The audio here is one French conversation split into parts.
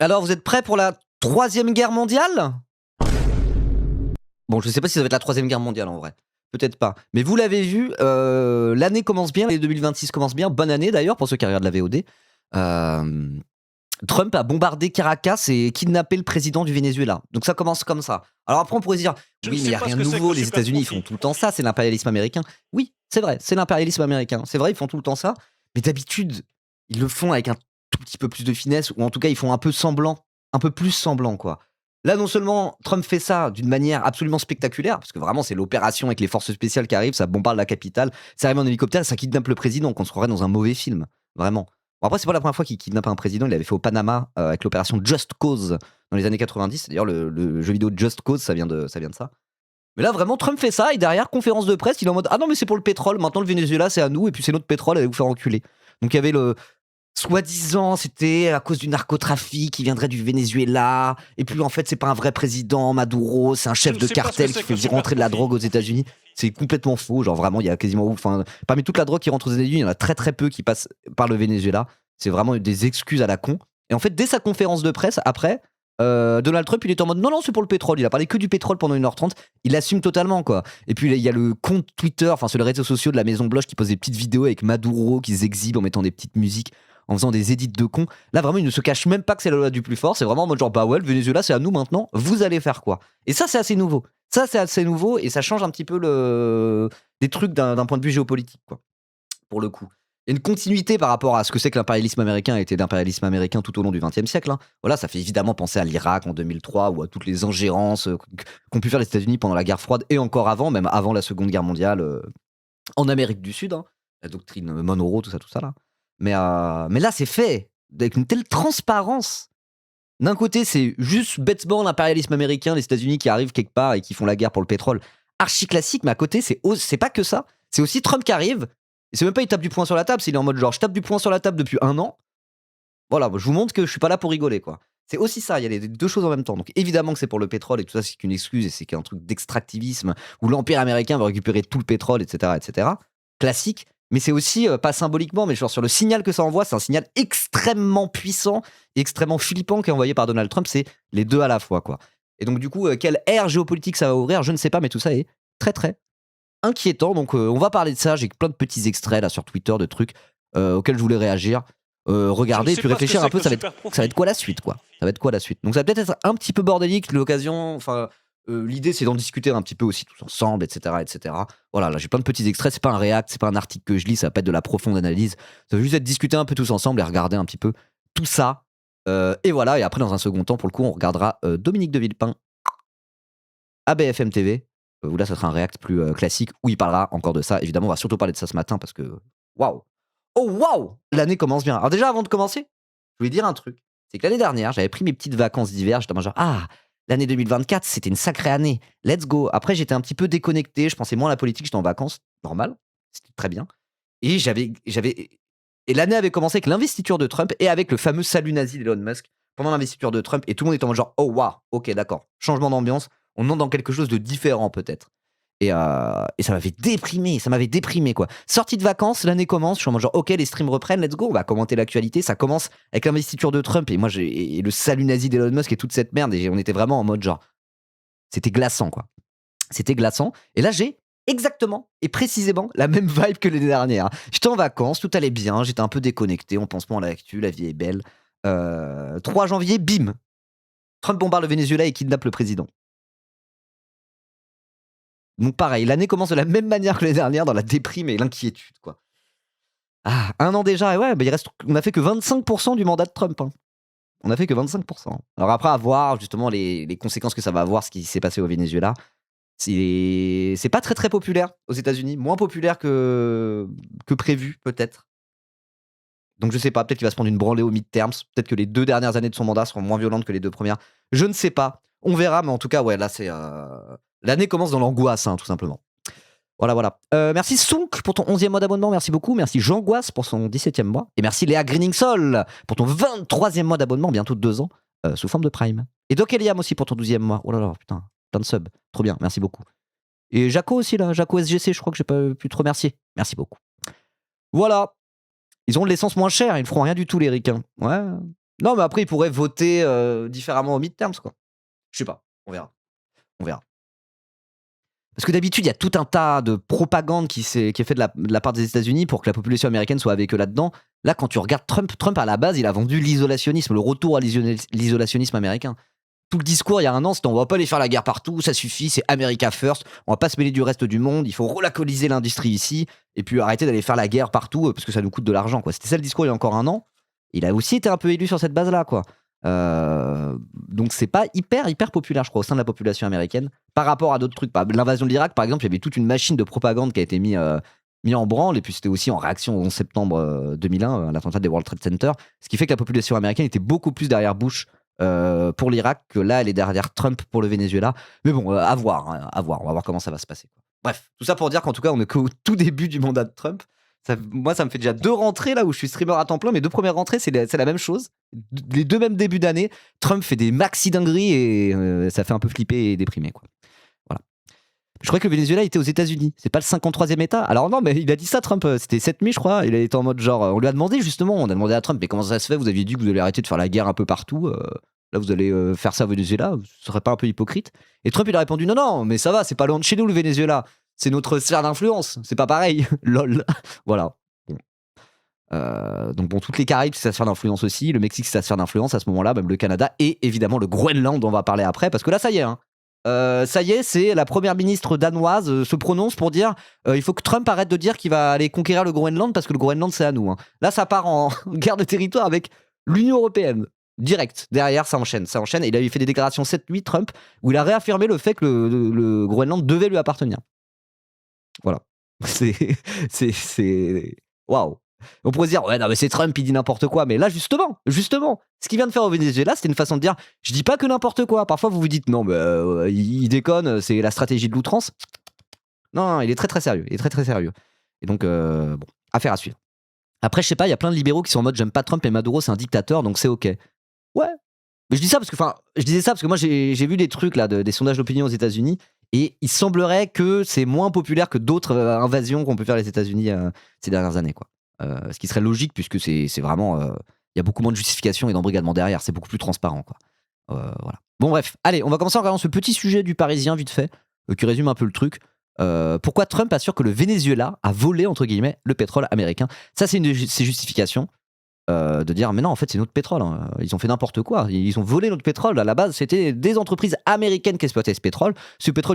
Alors, vous êtes prêts pour la Troisième Guerre mondiale? Bon, je sais pas si ça va être la Troisième Guerre mondiale en vrai. Peut-être pas. Mais vous l'avez vu, l'année commence bien, l'année 2026 commence bien. Bonne année d'ailleurs pour ceux qui regardent la VOD. Euh, Trump a bombardé Caracas et kidnappé le président du Venezuela. Donc ça commence comme ça. Alors après, on pourrait se dire, Je ne oui, mais il sais n'y a pas rien ce de que c'est que nouveau. le Les super États-Unis, ils profit. font tout le temps ça. C'est l'impérialisme américain. Oui, c'est vrai, c'est l'impérialisme américain. C'est vrai, ils font tout le temps ça. Mais d'habitude, ils le font avec un tout petit peu plus de finesse, ou en tout cas, ils font un peu semblant, un peu plus semblant, quoi. Là, non seulement Trump fait ça d'une manière absolument spectaculaire, parce que vraiment, c'est l'opération avec les forces spéciales qui arrivent, ça bombarde la capitale, ça arrive en hélicoptère, ça kidnappe le président, qu'on se croirait dans un mauvais film. Vraiment. Bon, après, c'est pas la première fois qu'il kidnappe un président, il l'avait fait au Panama avec l'opération Just Cause dans les années 90. D'ailleurs, le jeu vidéo Just Cause, ça vient de ça. Mais là, vraiment, Trump fait ça, et derrière, conférence de presse, il est en mode ah non, mais c'est pour le pétrole, maintenant le Venezuela, c'est à nous, et puis c'est notre pétrole, allez vous faire enculer. Donc il y avait le. Soi-disant, c'était à cause du narcotrafic qui viendrait du Venezuela. Et puis en fait, c'est pas un vrai président, Maduro, c'est un Je chef ne de sais pas ce que cartel qui c'est que fait le super rentrer de la profit. drogue aux États-Unis. C'est complètement faux. Genre vraiment, il y a quasiment. Enfin, parmi toute la drogue qui rentre aux États-Unis, il y en a très très peu qui passent par le Venezuela. C'est vraiment des excuses à la con. Et en fait, dès sa conférence de presse, après, Donald Trump, il est en mode non, non, c'est pour le pétrole. Il a parlé que du pétrole pendant 1h30. Il assume totalement, quoi. Et puis, il y a le compte Twitter, enfin, sur les réseaux sociaux de la Maison-Blanche qui pose des petites vidéos avec Maduro qui s'exhibe en mettant des petites musiques, en faisant des édits de cons. Là, vraiment, il ne se cache même pas que c'est la loi du plus fort. C'est vraiment en mode genre, bah ouais, le Venezuela, c'est à nous maintenant. Vous allez faire quoi? Et ça, c'est assez nouveau. Ça, c'est assez nouveau et ça change un petit peu des trucs d'un point de vue géopolitique, quoi, pour le coup. Il y a une continuité par rapport à ce que c'est que l'impérialisme américain a été l'impérialisme américain tout au long du XXe siècle. Hein. Voilà, ça fait évidemment penser à l'Irak en 2003 ou à toutes les ingérences qu'ont pu faire les États-Unis pendant la guerre froide et encore avant, même avant la Seconde Guerre mondiale en Amérique du Sud. Hein. La doctrine Monroe, tout ça là. Mais là, c'est fait avec une telle transparence. D'un côté, c'est juste bêtement l'impérialisme américain, les États-Unis qui arrivent quelque part et qui font la guerre pour le pétrole. Archi classique, mais à côté, c'est pas que ça. C'est aussi Trump qui arrive. Et c'est même pas il tape du poing sur la table, c'est il est en mode genre je tape du poing sur la table depuis 1 an. Voilà, je vous montre que je suis pas là pour rigoler, quoi. C'est aussi ça, il y a les deux choses en même temps. Donc évidemment que c'est pour le pétrole et tout ça, c'est qu'une excuse et c'est qu'un truc d'extractivisme où l'Empire américain va récupérer tout le pétrole, etc. etc. Classique, mais c'est aussi, pas symboliquement, mais genre sur le signal que ça envoie, c'est un signal extrêmement puissant, extrêmement flippant qui est envoyé par Donald Trump, c'est les deux à la fois, quoi. Et donc du coup, quelle ère géopolitique ça va ouvrir, je ne sais pas, mais tout ça est très très inquiétant. Donc on va parler de ça, j'ai plein de petits extraits là sur Twitter de trucs auxquels je voulais réagir. Regarder et puis réfléchir un peu, ça va être quoi la suite, quoi. Ça va être quoi la suite. Donc ça va peut-être être un petit peu bordélique, l'occasion, enfin l'idée c'est d'en discuter un petit peu aussi tous ensemble, etc. etc. Voilà, là j'ai plein de petits extraits, c'est pas un react, c'est pas un article que je lis, ça va pas être de la profonde analyse, ça va juste être discuter un peu tous ensemble et regarder un petit peu tout ça. Et voilà, et après dans un second temps, pour le coup, on regardera Dominique de Villepin à BFM TV, où là ça sera un react plus classique, où il parlera encore de ça. Évidemment, on va surtout parler de ça ce matin parce que waouh! Oh waouh! L'année commence bien. Alors déjà, avant de commencer, je voulais dire un truc. C'est que l'année dernière, j'avais pris mes petites vacances d'hiver. J'étais en mode genre, ah, l'année 2024, c'était une sacrée année. Let's go. Après, j'étais un petit peu déconnecté. Je pensais moins à la politique. J'étais en vacances. Normal. C'était très bien. Et et l'année avait commencé avec l'investiture de Trump et avec le fameux salut nazi d'Elon Musk pendant l'investiture de Trump. Et tout le monde était en mode genre, oh waouh, ok, d'accord. Changement d'ambiance. On entre dans quelque chose de différent, peut-être. Et ça m'avait déprimé, quoi. Sortie de vacances, l'année commence, je suis en mode genre, ok, les streams reprennent, let's go, on va commenter l'actualité. Ça commence avec l'investiture de Trump et moi, et le salut nazi d'Elon Musk et toute cette merde. Et on était vraiment en mode genre, c'était glaçant, quoi. C'était glaçant. Et là, j'ai exactement et précisément la même vibe que l'année dernière. J'étais en vacances, tout allait bien, j'étais un peu déconnecté, on pense pas à l'actu, la vie est belle. 3 janvier, bim, Trump bombarde le Venezuela et kidnappe le président. Donc pareil, l'année commence de la même manière que l'année dernière, dans la déprime et l'inquiétude, quoi. Ah, 1 an déjà, et ouais, bah on a fait que 25% du mandat de Trump. Hein. On a fait que 25%. Alors après, à voir justement les conséquences que ça va avoir, ce qui s'est passé au Venezuela. C'est pas très très populaire aux États-Unis, moins populaire que prévu, peut-être. Donc je sais pas, peut-être qu'il va se prendre une branlée au midterms, peut-être que les 2 dernières années de son mandat seront moins violentes que les 2 premières. Je ne sais pas, on verra, mais en tout cas, ouais, là c'est. L'année commence dans l'angoisse, hein, tout simplement. Voilà, voilà. Merci Sunk pour ton 11e mois d'abonnement, merci beaucoup. Merci Jeangoisse pour son 17e mois. Et merci Léa Greening-Sol pour ton 23e mois d'abonnement, bientôt 2 ans, sous forme de Prime. Et Doc Eliam aussi pour ton 12e mois. Oh là là, putain, plein de subs. Trop bien, merci beaucoup. Et Jaco aussi, là, Jaco SGC, je crois que j'ai pas pu te remercier. Merci beaucoup. Voilà. Ils ont de l'essence moins chère, ils ne feront rien du tout, les ricains. Ouais. Non, mais après, il pourrait voter différemment au midterms, quoi. Je sais pas, on verra. On verra. Parce que d'habitude, il y a tout un tas de propagande qui est fait de la part des États-Unis pour que la population américaine soit avec eux là-dedans. Là, quand tu regardes Trump à la base, il a vendu l'isolationnisme, le retour à l'isolationnisme américain. Tout le discours il y a un an, c'était on va pas aller faire la guerre partout, ça suffit, c'est America first, on va pas se mêler du reste du monde, il faut relocaliser l'industrie ici, et puis arrêter d'aller faire la guerre partout parce que ça nous coûte de l'argent, quoi. C'était ça le discours il y a encore un an. Il a aussi été un peu élu sur cette base-là, quoi. Donc c'est pas hyper populaire, je crois, au sein de la population américaine, par rapport à d'autres trucs. L'invasion de l'Irak, par exemple, il y avait toute une machine de propagande qui a été mis en branle, et puis c'était aussi en réaction au 11 septembre 2001, à l'attentat des World Trade Center, ce qui fait que la population américaine était beaucoup plus derrière Bush pour l'Irak que là elle est derrière Trump pour le Venezuela. Mais bon, à voir, on va voir comment ça va se passer, quoi. Bref, tout ça pour dire qu'en tout cas on est qu'au tout début du mandat de Trump. Moi ça me fait déjà 2 rentrées là où je suis streamer à temps plein. Mes 2 premières rentrées c'est la même chose, les 2 mêmes débuts d'année. Trump fait des maxi dingueries et ça fait un peu flipper et déprimer, quoi. Voilà. Je croyais que le Venezuela était aux États-Unis, c'est pas le 53e État. Alors non, mais il a dit ça, Trump, c'était cette nuit je crois. Il a été en mode genre, on lui a demandé justement, on a demandé à Trump, mais comment ça se fait, vous aviez dit que vous allez arrêter de faire la guerre un peu partout, là vous allez faire ça au Venezuela, ce serait pas un peu hypocrite? Et Trump il a répondu non, mais ça va, c'est pas loin de chez nous le Venezuela, c'est notre sphère d'influence, c'est pas pareil. Lol. Voilà. Bon. Donc bon, toutes les Caraïbes c'est sa sphère d'influence aussi, le Mexique c'est sa sphère d'influence à ce moment-là, même le Canada, et évidemment le Groenland dont on va parler après, parce que là ça y est, hein. Ça y est, c'est la première ministre danoise se prononce pour dire il faut que Trump arrête de dire qu'il va aller conquérir le Groenland parce que le Groenland c'est à nous, hein. Là ça part en guerre de territoire avec l'Union Européenne. Direct, derrière ça enchaîne. Et il a fait des déclarations cette nuit, Trump, où il a réaffirmé le fait que le Groenland devait lui appartenir. Voilà. C'est waouh. On pourrait se dire ouais non mais c'est Trump, il dit n'importe quoi, mais là justement, ce qu'il vient de faire au Venezuela, c'était une façon de dire je dis pas que n'importe quoi. Parfois vous vous dites non mais il déconne, c'est la stratégie de l'outrance. Non, il est très sérieux, Et donc bon, affaire à suivre. Après je sais pas, il y a plein de libéraux qui sont en mode j'aime pas Trump et Maduro c'est un dictateur donc c'est ok. Ouais. Mais je disais ça parce que moi j'ai vu des trucs là, des sondages d'opinion aux États-Unis, et il semblerait que c'est moins populaire que d'autres invasions qu'on peut faire les États-Unis ces dernières années, quoi. Ce qui serait logique puisque c'est vraiment il y a beaucoup moins de justification et d'embrigadement derrière, c'est beaucoup plus transparent, quoi. Voilà. Bon bref, allez, on va commencer en regardant ce petit sujet du Parisien vite fait qui résume un peu le truc. Pourquoi Trump assure que le Venezuela a volé entre guillemets le pétrole américain? Ça c'est une de ses justifications. De dire mais non en fait c'est notre pétrole, hein. Ils ont fait n'importe quoi, ils ont volé notre pétrole, à la base c'était des entreprises américaines qui exploitaient ce pétrole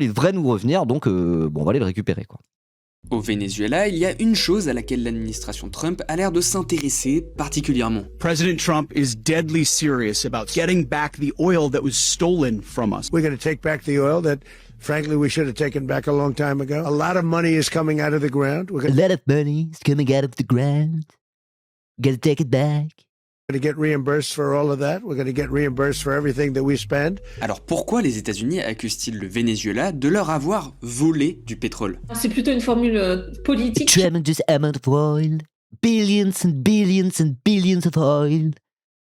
il devrait nous revenir donc bon on va aller le récupérer, quoi. Au Venezuela, il y a une chose à laquelle l'administration Trump a l'air de s'intéresser particulièrement. President Trump is deadly serious about getting back the oil that was stolen from us. We're going to take back the oil that, frankly, we should have taken back a long time ago. A lot of money is coming out of the ground. A lot of money is coming out of the ground. Gotta take it back. We're going to get reimbursed for all of that. We're going to get reimbursed for everything that we spend. Alors pourquoi les États-Unis accusent-ils le Venezuela de leur avoir volé du pétrole? C'est plutôt une formule politique. Tremendous amount of oil. Billions and billions and billions of oil.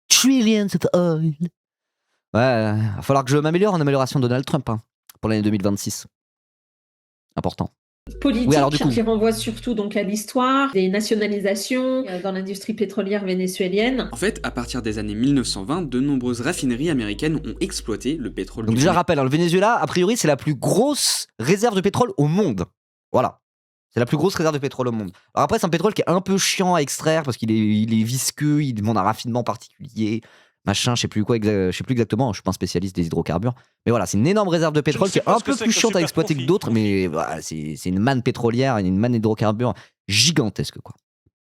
Trillions of oil. Ouais, va falloir que je m'améliore en amélioration de Donald Trump, hein, pour l'année 2026. Important. Politique, oui, alors, du coup, qui renvoie surtout donc à l'histoire des nationalisations dans l'industrie pétrolière vénézuélienne. En fait, à partir des années 1920, de nombreuses raffineries américaines ont exploité le pétrole. Donc déjà rappel, hein, le Venezuela, a priori, c'est la plus grosse réserve de pétrole au monde. Voilà. C'est la plus grosse réserve de pétrole au monde. Alors après, c'est un pétrole qui est un peu chiant à extraire parce qu'il est visqueux, il demande un raffinement particulier. Machin, je sais plus exactement, je suis pas un spécialiste des hydrocarbures, mais voilà, c'est une énorme réserve de pétrole qui est un peu plus chiante à exploiter que d'autres, mais voilà, c'est une manne pétrolière, une manne d'hydrocarbures gigantesque, quoi.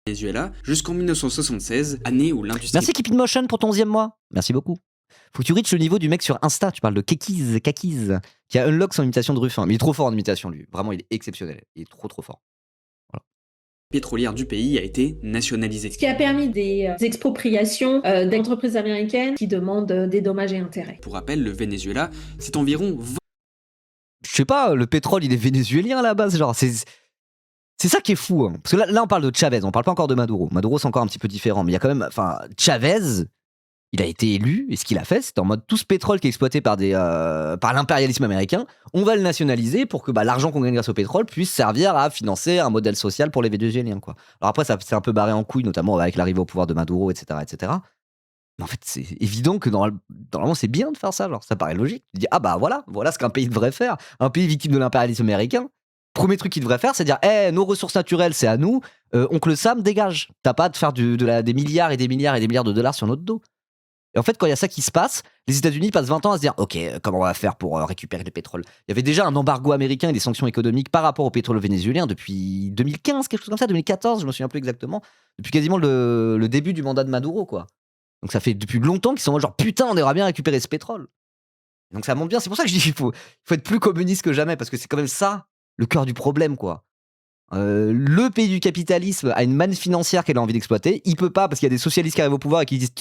Venezuela jusqu'en 1976, année où l'industrie... Merci Keep in Motion pour ton 11e mois, merci beaucoup. Faut que tu reaches le niveau du mec sur Insta, tu parles de Kekiz, qui a unlock son imitation de Ruffin, mais il est trop fort en imitation lui, vraiment il est exceptionnel, il est trop fort. Pétrolière du pays a été nationalisée. Ce qui a permis des expropriations d'entreprises américaines qui demandent des dommages et intérêts. Pour rappel, le Venezuela, c'est environ... Je sais pas, le pétrole il est vénézuélien à la base, genre c'est ça qui est fou, hein. Parce que là on parle de Chavez, on parle pas encore de Maduro. Maduro c'est encore un petit peu différent, mais il y a quand même, enfin Chavez, il a été élu, et ce qu'il a fait, c'est en mode tout ce pétrole qui est exploité par l'impérialisme américain, on va le nationaliser pour que l'argent qu'on gagne grâce au pétrole puisse servir à financer un modèle social pour les Vénézuéliens, quoi. Alors après, ça s'est un peu barré en couille, notamment avec l'arrivée au pouvoir de Maduro, etc., etc. Mais en fait, c'est évident que normalement, c'est bien de faire ça. Genre, ça paraît logique. Tu dis, ah bah voilà ce qu'un pays devrait faire. Un pays victime de l'impérialisme américain. Premier truc qu'il devrait faire, c'est dire, nos ressources naturelles, c'est à nous. Oncle Sam, dégage. T'as pas de faire des milliards et des milliards et des milliards de dollars sur notre dos. Et en fait, quand il y a ça qui se passe, les États-Unis passent 20 ans à se dire, ok, comment on va faire pour récupérer le pétrole? Il y avait déjà un embargo américain et des sanctions économiques par rapport au pétrole vénézuélien depuis 2015, quelque chose comme ça, 2014, je me souviens plus exactement. Depuis quasiment le début du mandat de Maduro, quoi. Donc ça fait depuis longtemps qu'ils sont genre, putain, on aimerait bien récupérer ce pétrole. Donc ça monte bien. C'est pour ça que je dis qu'il faut être plus communiste que jamais, parce que c'est quand même ça le cœur du problème, quoi. Le pays du capitalisme a une manne financière qu'elle a envie d'exploiter. Il peut pas parce qu'il y a des socialistes qui arrivent au pouvoir et qui disent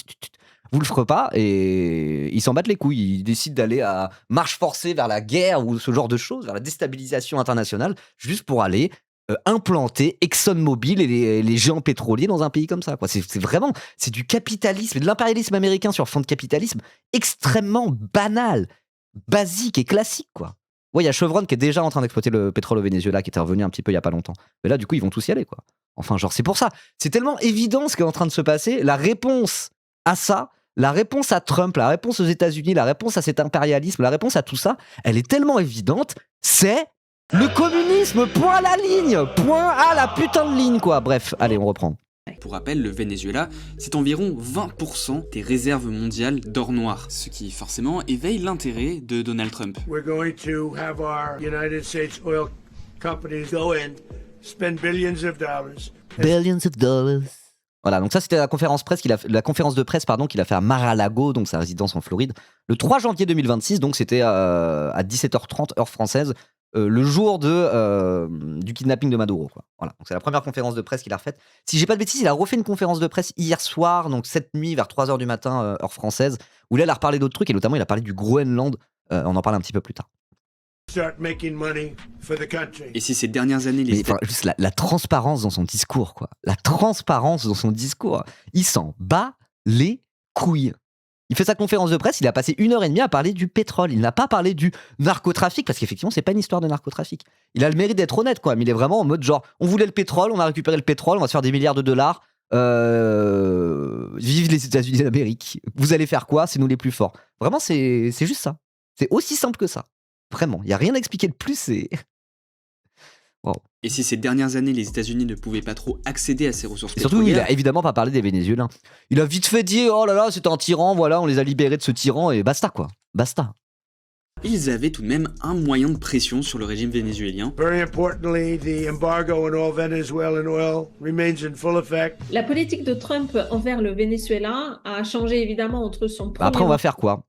vous le ferez pas, et ils s'en battent les couilles. Ils décident d'aller à marche forcée vers la guerre ou ce genre de choses, vers la déstabilisation internationale, juste pour aller implanter ExxonMobil et les géants pétroliers dans un pays comme ça, quoi. C'est vraiment, c'est du capitalisme, de l'impérialisme américain sur fond de capitalisme extrêmement banal, basique et classique, quoi. Ouais, il y a Chevron qui est déjà en train d'exploiter le pétrole au Venezuela, qui était revenu un petit peu il y a pas longtemps. Mais là, du coup, ils vont tous y aller, quoi. Enfin, genre, c'est pour ça. C'est tellement évident ce qui est en train de se passer. La réponse à ça, la réponse à Trump, la réponse aux États-Unis, la réponse à cet impérialisme, la réponse à tout ça, elle est tellement évidente. C'est le communisme. Point à la ligne. Point à la putain de ligne, quoi. Bref, allez, on reprend. Pour rappel, le Venezuela, c'est environ 20% des réserves mondiales d'or noir, ce qui forcément éveille l'intérêt de Donald Trump. We're going to have our United States oil companies go and spend billions of dollars. Billions of dollars. Voilà, donc ça c'était la conférence de presse qu'il a fait à Mar-a-Lago, donc sa résidence en Floride, le 3 janvier 2026, donc c'était à 17h30 heure française, le jour du kidnapping de Maduro, quoi. Voilà, donc c'est la première conférence de presse qu'il a refaite. Si j'ai pas de bêtises, il a refait une conférence de presse hier soir, donc cette nuit vers 3h du matin heure française, où là il a reparlé d'autres trucs, et notamment il a parlé du Groenland, on en parle un petit peu plus tard. Start making money for the country. Et si ces dernières années, Mais enfin, juste la transparence dans son discours, quoi. La transparence dans son discours. Il s'en bat les couilles. Il fait sa conférence de presse, il a passé 1h30 à parler du pétrole. Il n'a pas parlé du narcotrafic, parce qu'effectivement, c'est pas une histoire de narcotrafic. Il a le mérite d'être honnête, quoi. Mais il est vraiment en mode genre, on voulait le pétrole, on a récupéré le pétrole, on va se faire des milliards de dollars. Vive les États-Unis d'Amérique. Vous allez faire quoi? C'est nous les plus forts. Vraiment, c'est juste ça. C'est aussi simple que ça. Vraiment, il n'y a rien à expliquer de plus. Wow. Et si ces dernières années, les États-Unis ne pouvaient pas trop accéder à ces ressources Et surtout, il pétrolières, a évidemment pas parlé des Vénézuéliens. Il a vite fait dire, oh là là, c'est un tyran, voilà, on les a libérés de ce tyran, et basta, quoi. Basta. ils avaient tout de même un moyen de pression sur le régime vénézuélien. Very importantly, the embargo on all Venezuelan oil remains in full effect. La politique de Trump envers le Venezuela a changé évidemment entre son premier Après, on va faire quoi?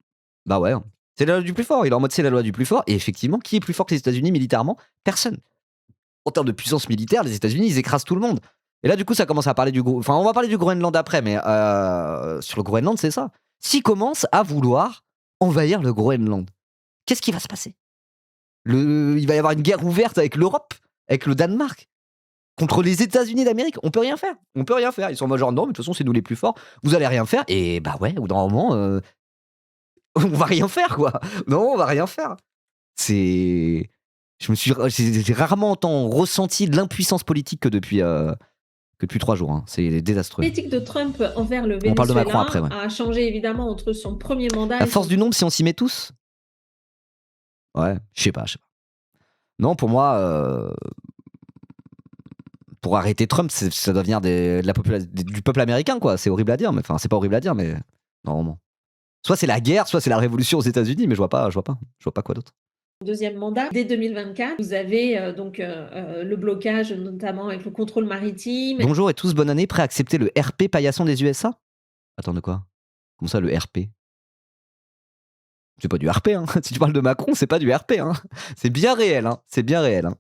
Bah ouais. C'est la loi du plus fort. Il est en mode c'est la loi du plus fort. Et effectivement, qui est plus fort que les États-Unis militairement? Personne. En termes de puissance militaire, les États-Unis, ils écrasent tout le monde. Et là, du coup, ça commence à parler Enfin, on va parler du Groenland après, mais sur le Groenland, c'est ça. S'ils commencent à vouloir envahir le Groenland, qu'est-ce qui va se passer? Il va y avoir une guerre ouverte avec l'Europe, avec le Danemark, contre les États-Unis d'Amérique. On peut rien faire. On peut rien faire. Ils sont en mode genre non, mais de toute façon, c'est nous les plus forts. Vous allez rien faire. Et bah ouais, au bout d'un moment. On va rien faire, quoi. Non, on va rien faire. J'ai rarement autant ressenti de l'impuissance politique que depuis 3 jours. Hein. C'est désastreux. La politique de Trump envers le On parle de Venezuela Macron après, ouais. a changé évidemment entre son premier mandat À et force son... du nombre, si on s'y met tous. Ouais, je sais pas. Non, pour moi, pour arrêter Trump, ça doit venir du peuple américain, quoi. C'est horrible à dire, mais enfin, c'est pas horrible à dire, mais normalement. Soit c'est la guerre, soit c'est la révolution aux États-Unis, mais je vois pas quoi d'autre. deuxième mandat. Dès 2024, vous avez le blocage, notamment avec le contrôle maritime. Bonjour et tous, bonne année, prêt à accepter le RP paillasson des USA? Attends, de quoi? Comment ça, le RP? C'est pas du RP, hein. Si tu parles de Macron, c'est pas du RP, hein. C'est bien réel, hein. C'est bien réel, hein.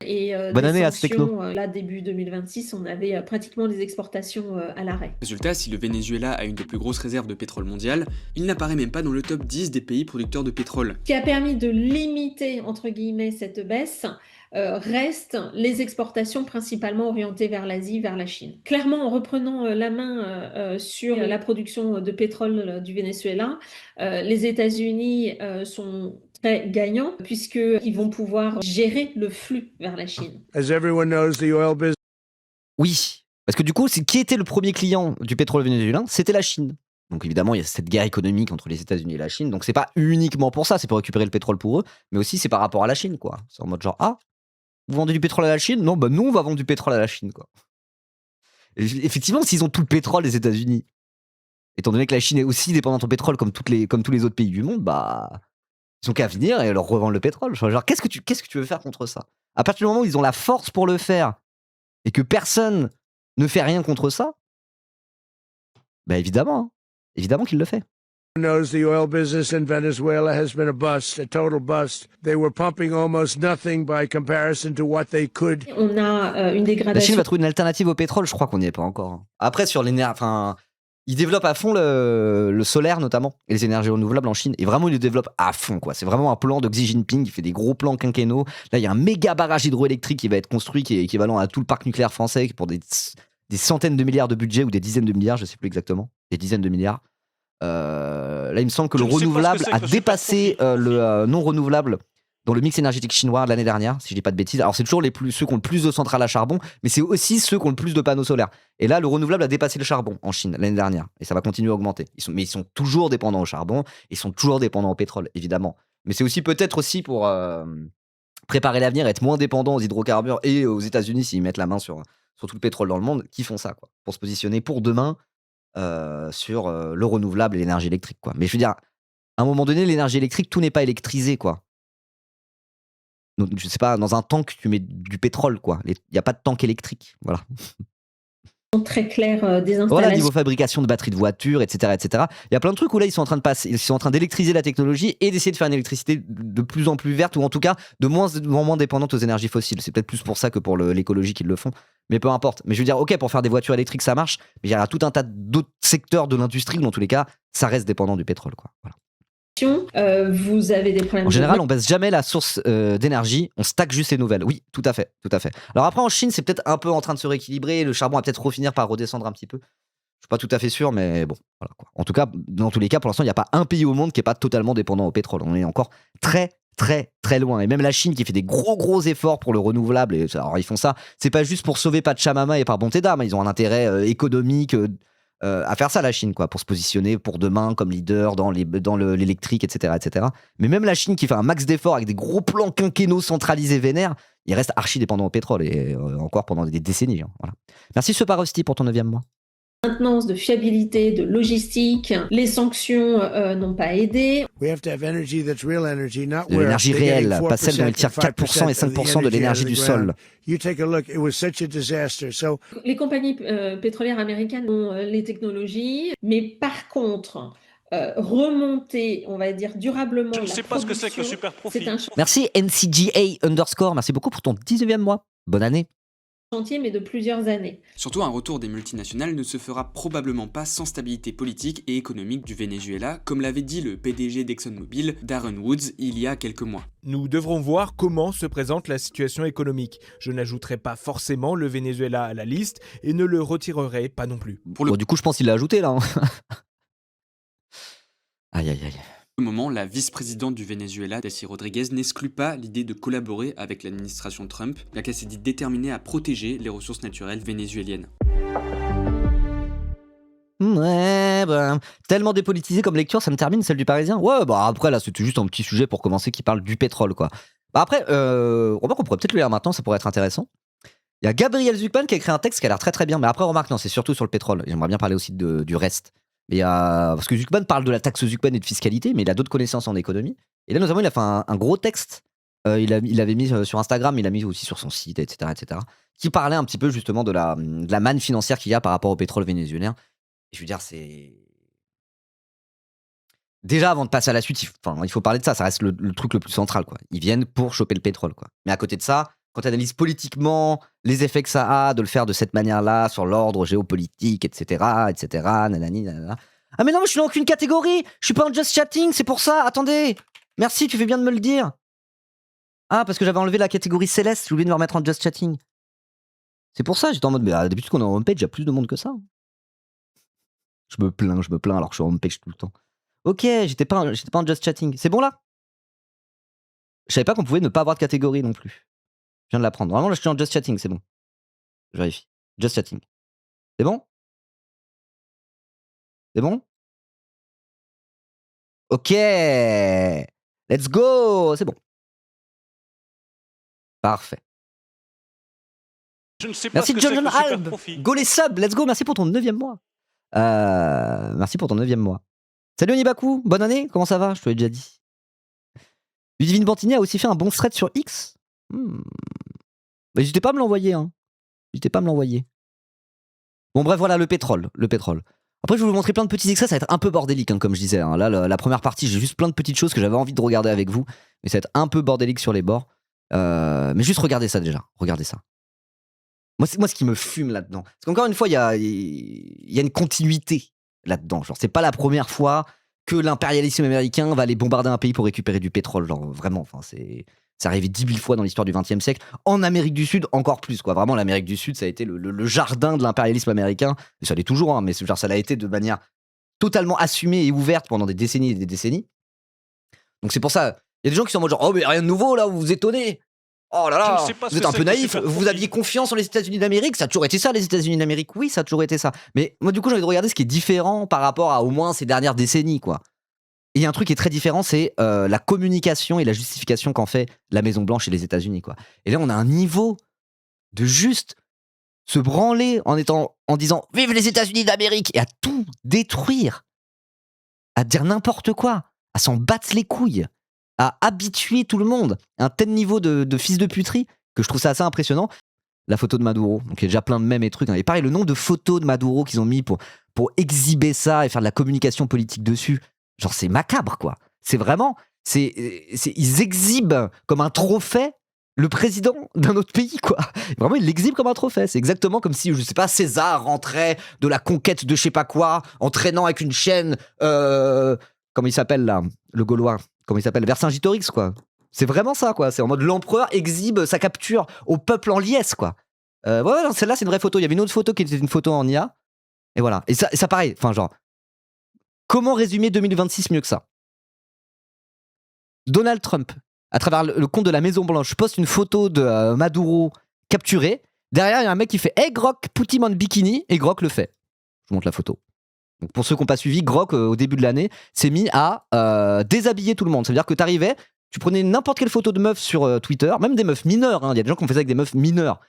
Et bonne des année à sanctions, Techno. là, début 2026, on avait pratiquement les exportations à l'arrêt. Résultat, si le Venezuela a une des plus grosses réserves de pétrole mondiale, il n'apparaît même pas dans le top 10 des pays producteurs de pétrole. Ce qui a permis de limiter, entre guillemets, cette baisse, restent les exportations principalement orientées vers l'Asie, vers la Chine. Clairement, en reprenant la main sur la production de pétrole du Venezuela, les États-Unis sont très gagnants puisqu'ils vont pouvoir gérer le flux vers la Chine. As everyone knows, the oil business. Oui, parce que du coup, qui était le premier client du pétrole vénézuélien? C'était la Chine. Donc évidemment, il y a cette guerre économique entre les États-Unis et la Chine. Donc c'est pas uniquement pour ça, c'est pour récupérer le pétrole pour eux, mais aussi c'est par rapport à la Chine, quoi. C'est en mode genre, ah, vous vendez du pétrole à la Chine? Non, bah nous, on va vendre du pétrole à la Chine, quoi. Et effectivement, s'ils ont tout le pétrole des États-Unis, étant donné que la Chine est aussi dépendante au pétrole comme tous les autres pays du monde, bah, ils ont qu'à venir et leur revendre le pétrole. Genre, qu'est-ce que tu veux faire contre ça? À partir du moment où ils ont la force pour le faire et que personne ne fait rien contre ça, bah évidemment, hein. Évidemment qu'il le fait. Knows the oil business in Venezuela has been a bust, a total bust. They were pumping almost nothing by comparison to what they could. On a une La Chine dégradation. va trouver une alternative au pétrole, je crois qu'on n'y est pas encore, hein. Après, sur l'énergie, enfin, ils développent à fond le solaire notamment et les énergies renouvelables en Chine. Et vraiment, ils le développent à fond, quoi. C'est vraiment un plan de Xi Jinping. Il fait des gros plans quinquennaux. Là, il y a un méga barrage hydroélectrique qui va être construit, qui est équivalent à tout le parc nucléaire français pour des centaines de milliards de budget ou des dizaines de milliards, je sais plus exactement, des dizaines de milliards. Là, il me semble que Je le ne sais pas ce que renouvelable c'est a que le dépassé superprofit. le non renouvelable dans le mix énergétique chinois l'année dernière, si je dis pas de bêtises. Alors c'est toujours ceux qui ont le plus de centrales à charbon, mais c'est aussi ceux qui ont le plus de panneaux solaires. Et là, le renouvelable a dépassé le charbon en Chine l'année dernière, et ça va continuer à augmenter. Mais ils sont toujours dépendants au charbon, ils sont toujours dépendants au pétrole, évidemment. Mais c'est aussi peut-être aussi pour préparer l'avenir, être moins dépendants aux hydrocarbures et aux États-Unis s'ils mettent la main sur tout le pétrole dans le monde, qui font ça, quoi, pour se positionner pour demain sur le renouvelable et l'énergie électrique, quoi. Mais je veux dire, à un moment donné, l'énergie électrique, tout n'est pas électrisé, quoi. Donc, je sais pas, dans un tank, tu mets du pétrole, quoi. Il n'y a pas de tank électrique, voilà. Très claires des Voilà, installations. niveau fabrication de batteries de voitures, etc., etc. Il y a plein de trucs où là, ils sont en train de passer, ils sont en train d'électriser la technologie et d'essayer de faire une électricité de plus en plus verte ou en tout cas de moins dépendante aux énergies fossiles. C'est peut-être plus pour ça que pour l'écologie qu'ils le font. Mais peu importe. Mais je veux dire, ok, pour faire des voitures électriques, ça marche. Mais il y a tout un tas d'autres secteurs de l'industrie où, dans tous les cas, ça reste dépendant du pétrole, quoi. Voilà. Vous avez des problèmes En général, de... on baisse jamais la source d'énergie, on stack juste les nouvelles. Oui, tout à fait, tout à fait. Alors après, en Chine, c'est peut-être un peu en train de se rééquilibrer. Le charbon va peut-être finir par redescendre un petit peu. Je suis pas tout à fait sûr, mais bon, voilà, quoi. En tout cas, dans tous les cas, pour l'instant, il n'y a pas un pays au monde qui est pas totalement dépendant au pétrole. On est encore très, très, très loin. Et même la Chine qui fait des gros efforts pour le renouvelable. Et alors, ils font ça. C'est pas juste pour sauver Pachamama et par bonté d'âme. Ils ont un intérêt économique. À faire ça, la Chine, quoi, pour se positionner pour demain comme leader dans l'électrique, etc., etc. Mais même la Chine qui fait un max d'efforts avec des gros plans quinquennaux centralisés vénères, il reste archi dépendant au pétrole et encore pendant des décennies, hein, voilà. Merci Separosti pour ton 9e mois. maintenance, de fiabilité, de logistique. Les sanctions n'ont pas aidé. We have to have energy that's real energy, not De where l'énergie they're getting réelle, pas celle dont ils 4% tirent 4% et 5% de l'énergie du sol. You take a look, it was such a disaster. So Les compagnies pétrolières américaines ont les technologies, mais par contre, remonter, on va dire, durablement Je ne la sais pas ce que c'est que le production, superprofit. c'est un Merci NCGA_. Merci beaucoup pour ton 19e mois. Bonne année. chantier, mais de plusieurs années. Surtout, un retour des multinationales ne se fera probablement pas sans stabilité politique et économique du Venezuela, comme l'avait dit le PDG d'ExxonMobil, Darren Woods, il y a quelques mois. Nous devrons voir comment se présente la situation économique. Je n'ajouterai pas forcément le Venezuela à la liste et ne le retirerai pas non plus. Pour le Bon, du coup, je pense qu'il l'a ajouté là, hein. Aïe, aïe, aïe. moment, la vice-présidente du Venezuela, Daisy Rodriguez, n'exclut pas l'idée de collaborer avec l'administration Trump, bien qu'elle s'est dit déterminée à protéger les ressources naturelles vénézuéliennes. Ouais, bah, tellement dépolitisé comme lecture, ça me termine celle du Parisien. Ouais, bah après là, c'était juste un petit sujet pour commencer qui parle du pétrole, quoi. Bah après, remarque, on pourrait peut-être le lire maintenant, ça pourrait être intéressant. Il y a Gabriel Zucman qui a écrit un texte qui a l'air très très bien, mais après, remarque, non, c'est surtout sur le pétrole. J'aimerais bien parler aussi du reste. Mais parce que Zucman parle de la taxe Zucman et de fiscalité, mais il a d'autres connaissances en économie. Et là, notamment, il a fait un gros texte. Il avait mis sur Instagram, il l'a mis aussi sur son site, etc., etc., qui parlait un petit peu justement de la manne financière qu'il y a par rapport au pétrole vénézuélien. Et je veux dire, c'est... Déjà, avant de passer à la suite, il faut parler de ça. Ça reste le truc le plus central, quoi. Ils viennent pour choper le pétrole, quoi. Mais à côté de ça, quand tu analyses politiquement les effets que ça a de le faire de cette manière-là sur l'ordre géopolitique, etc., nanani, nanana. Ah mais non, mais je suis dans aucune catégorie. Je suis pas en just chatting, c'est pour ça. Attendez. Merci, tu fais bien de me le dire. Ah, parce que j'avais enlevé la catégorie céleste, j'ai oublié de me remettre en just chatting. C'est pour ça, j'étais en mode, mais d'habitude qu'on est en homepage, il y a plus de monde que ça. Je me plains, alors que je suis en homepage tout le temps. Ok, j'étais pas en just chatting. C'est bon là? Je savais pas qu'on pouvait ne pas avoir de catégorie non plus. Je viens de l'apprendre. Vraiment, là, je suis en just chatting, c'est bon. Je vérifie. Just chatting. C'est bon? C'est bon? Ok. Let's go. C'est bon. Parfait. Je ne sais pas Merci ce que c'est John que le super Alb. profit. Go les subs. Let's go. Merci pour ton 9e mois. Merci pour ton 9e mois. Salut Onibaku. Bonne année. Comment ça va? Je te l'ai déjà dit. Ludivine Bantini a aussi fait un bon thread sur X. Bah, n'hésitez pas à me l'envoyer. Hein. N'hésitez pas à me l'envoyer. Bon bref, voilà le pétrole. Après, je vais vous montrer plein de petits extraits. Ça va être un peu bordélique, hein, comme je disais. Hein. Là, la première partie, j'ai juste plein de petites choses que j'avais envie de regarder avec vous. Mais ça va être un peu bordélique sur les bords. Mais juste regardez ça déjà. Regardez ça. Moi, ce qui me fume là-dedans. Parce qu'encore une fois, il y a une continuité là-dedans. Genre, c'est pas la première fois que l'impérialisme américain va aller bombarder un pays pour récupérer du pétrole. Genre, vraiment, c'est arrivé 10 000 fois dans l'histoire du XXe siècle. En Amérique du Sud, encore plus, quoi. Vraiment, l'Amérique du Sud, ça a été le jardin de l'impérialisme américain. Et ça l'est toujours, hein, mais genre, ça l'a été de manière totalement assumée et ouverte pendant des décennies et des décennies. Donc c'est pour ça, il y a des gens qui sont en mode genre, oh mais rien de nouveau là, vous vous étonnez. Oh là là, vous êtes un peu naïf, vous aviez confiance en les États-Unis d'Amérique, ça a toujours été ça les États-Unis d'Amérique, oui ça a toujours été ça. Mais moi du coup j'ai envie de regarder ce qui est différent par rapport à au moins ces dernières décennies quoi. Et il y a un truc qui est très différent, c'est la communication et la justification qu'en fait la Maison Blanche et les États-Unis quoi. Et là on a un niveau de juste se branler en disant vive les États-Unis d'Amérique et à tout détruire, à dire n'importe quoi, à s'en battre les couilles, à habituer tout le monde à un tel niveau de fils de puterie que je trouve ça assez impressionnant. La photo de Maduro, donc il y a déjà plein de mèmes et trucs. Hein. Et pareil, le nombre de photos de Maduro qu'ils ont mis pour exhiber ça et faire de la communication politique dessus, genre c'est macabre quoi. C'est vraiment, ils exhibent comme un trophée le président d'un autre pays quoi. Vraiment ils l'exhibent comme un trophée. C'est exactement comme si, je sais pas, César rentrait de la conquête de je sais pas quoi en traînant avec une chaîne, comment il s'appelle là, le Gaulois. Comment il s'appelle, Vercingétorix quoi. C'est vraiment ça quoi. C'est en mode l'empereur exhibe sa capture au peuple en liesse quoi. Ouais, non, celle-là c'est une vraie photo. Il y avait une autre photo qui était une photo en IA. Et voilà. Et ça pareil. Enfin genre, comment résumer 2026 mieux que ça? Donald Trump, à travers le compte de la Maison Blanche, poste une photo de Maduro capturé. Derrière il y a un mec qui fait hey Grok, put him on bikini et Grok le fait. Je vous montre la photo. Donc pour ceux qui n'ont pas suivi, Grok, au début de l'année, s'est mis à déshabiller tout le monde. Ça veut dire que tu arrivais, tu prenais n'importe quelle photo de meuf sur Twitter, même des meufs mineures, hein, il y a des gens qui ont fait ça avec des meufs mineures,